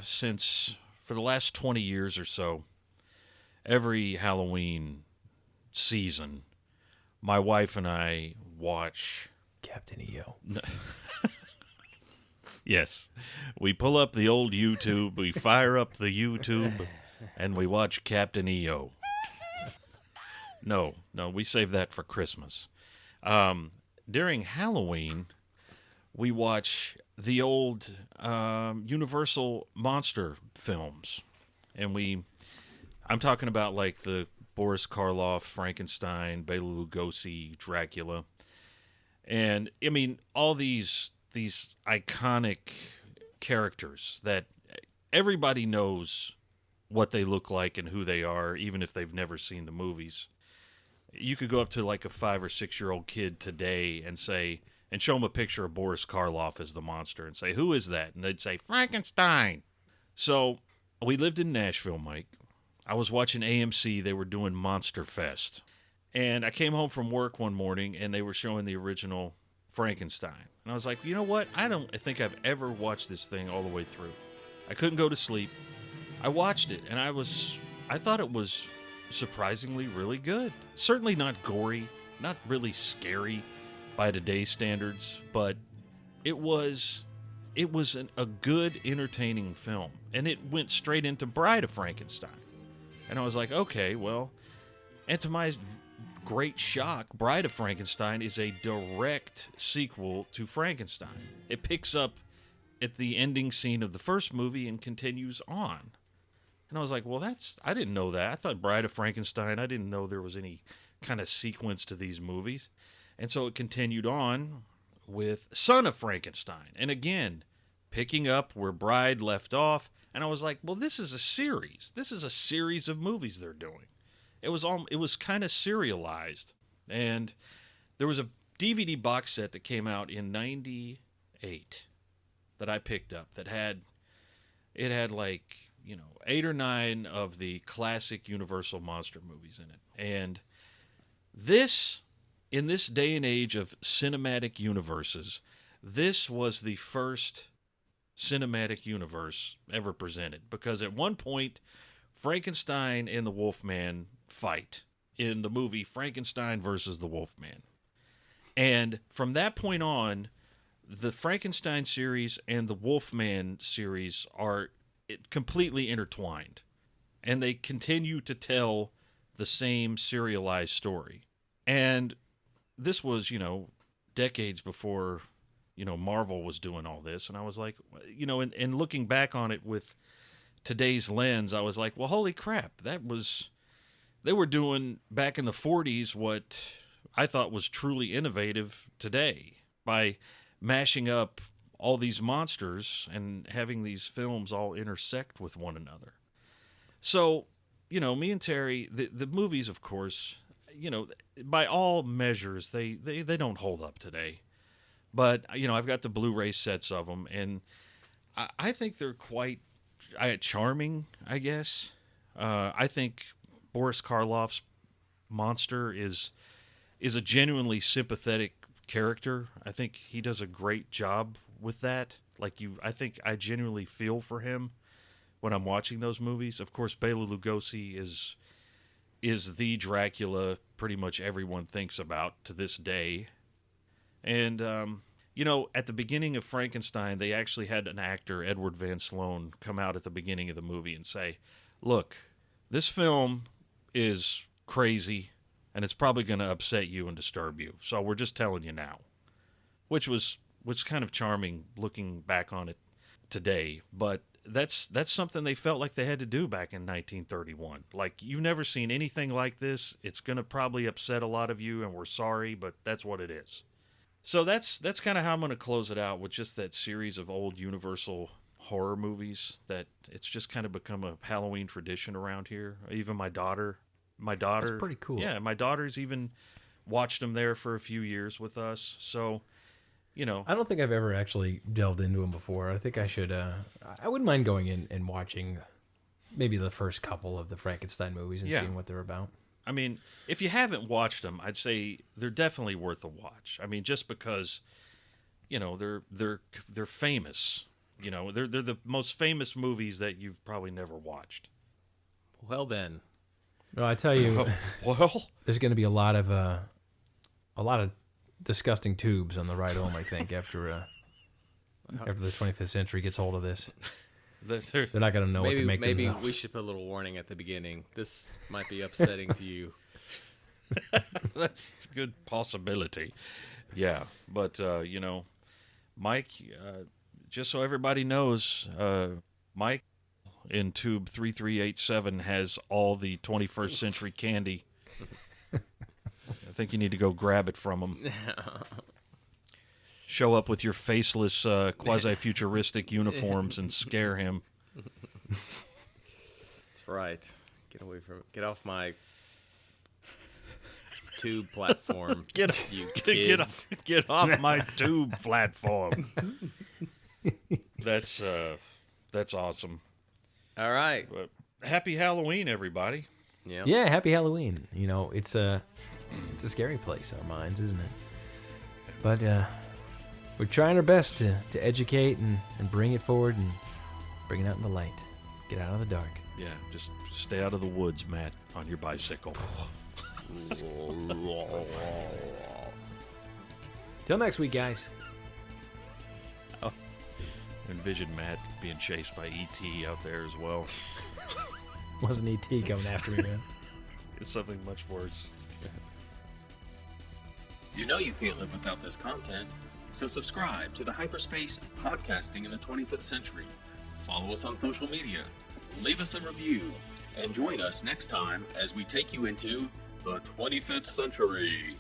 since for the last 20 years or so, every Halloween season, my wife and I watch Captain EO. Yes. We pull up the old YouTube, we fire up the YouTube, and we watch Captain EO. No, we save that for Christmas. During Halloween, we watch the old Universal monster films. And I'm talking about like the Boris Karloff, Frankenstein, Bela Lugosi, Dracula. And, I mean, all these iconic characters that everybody knows what they look like and who they are, even if they've never seen the movies. You could go up to like a 5 or 6 year old kid today and show them a picture of Boris Karloff as the monster and say, "Who is that?" And they'd say, "Frankenstein." So we lived in Nashville, Mike. I was watching AMC. They were doing Monster Fest. And I came home from work one morning and they were showing the original Frankenstein. And I was like, you know what? I don't think I've ever watched this thing all the way through. I couldn't go to sleep. I watched it and I thought it was surprisingly really good. Certainly not gory, not really scary by today's standards, but it was a good, entertaining film. And it went straight into Bride of Frankenstein. And I was like, okay, well, and to my great shock, Bride of Frankenstein is a direct sequel to Frankenstein. It picks up at the ending scene of the first movie and continues on. And I was like, well, I didn't know that. I thought Bride of Frankenstein, I didn't know there was any kind of sequence to these movies. And so it continued on with Son of Frankenstein. And again, picking up where Bride left off. And I was like, well, this is a series. This is a series of movies they're doing. It was kind of serialized. And there was a DVD box set that came out in 98 that I picked up that had like, 8 or 9 of the classic Universal monster movies in it. And in this day and age of cinematic universes, this was the first cinematic universe ever presented. Because at one point, Frankenstein and the Wolfman fight in the movie Frankenstein versus the Wolfman. And from that point on, the Frankenstein series and the Wolfman series are completely intertwined. And they continue to tell the same serialized story. And this was, decades before, Marvel was doing all this. And I was like, and looking back on it with today's lens, I was like, well, holy crap, that was they were doing back in the 40s what I thought was truly innovative today by mashing up all these monsters and having these films all intersect with one another. So, you know, me and Terry, the movies, of course, you know, by all measures, they don't hold up today. But, you know, I've got the Blu-ray sets of them, and I think they're quite charming, I guess. I think Boris Karloff's monster is a genuinely sympathetic character. I think he does a great job with that. I think I genuinely feel for him when I'm watching those movies. Of course, Bela Lugosi is the Dracula pretty much everyone thinks about to this day. And, you know, at the beginning of Frankenstein, they actually had an actor, Edward Van Sloan, come out at the beginning of the movie and say, look, this film is crazy, and it's probably going to upset you and disturb you. So we're just telling you now. Which was kind of charming looking back on it today. But that's something they felt like they had to do back in 1931. Like, you've never seen anything like this. It's going to probably upset a lot of you, and we're sorry, but that's what it is. So that's kind of how I'm going to close it out, with just that series of old Universal horror movies that it's just kind of become a Halloween tradition around here. Even my daughter. That's pretty cool. Yeah, my daughter's even watched them there for a few years with us. So, you know. I don't think I've ever actually delved into them before. I think I should. I wouldn't mind going in and watching maybe the first couple of the Frankenstein movies and seeing what they're about. I mean, if you haven't watched them, I'd say they're definitely worth a watch. I mean, just because, you know, they're famous. You know, they're the most famous movies that you've probably never watched. Well then. Well, I tell you, well, there's going to be a lot of disgusting tubes on the ride home. I think after the 25th century gets hold of this, they're not going to know what to make Maybe themselves. we should put a little warning at the beginning. This might be upsetting to you. That's a good possibility. Yeah, but you know, Mike, just so everybody knows, Mike in tube 3387 has all the 21st century candy. I think you need to go grab it from him. Show up with your faceless, quasi-futuristic uniforms and scare him. That's right. Get off my tube platform. Get off my tube platform. That's awesome. All right. But happy Halloween, everybody. Yeah, happy Halloween. You know, it's a scary place, our minds, isn't it? But we're trying our best to educate and bring it forward and bring it out in the light. Get out of the dark. Yeah, just stay out of the woods, Matt, on your bicycle. Till next week, guys. Envision Matt being chased by E.T. out there as well. Wasn't E.T. coming after me, man. It's something much worse. You know you can't live without this content, so subscribe to the Hyperspace Podcasting in the 25th Century. Follow us on social media, leave us a review, and join us next time as we take you into the 25th century.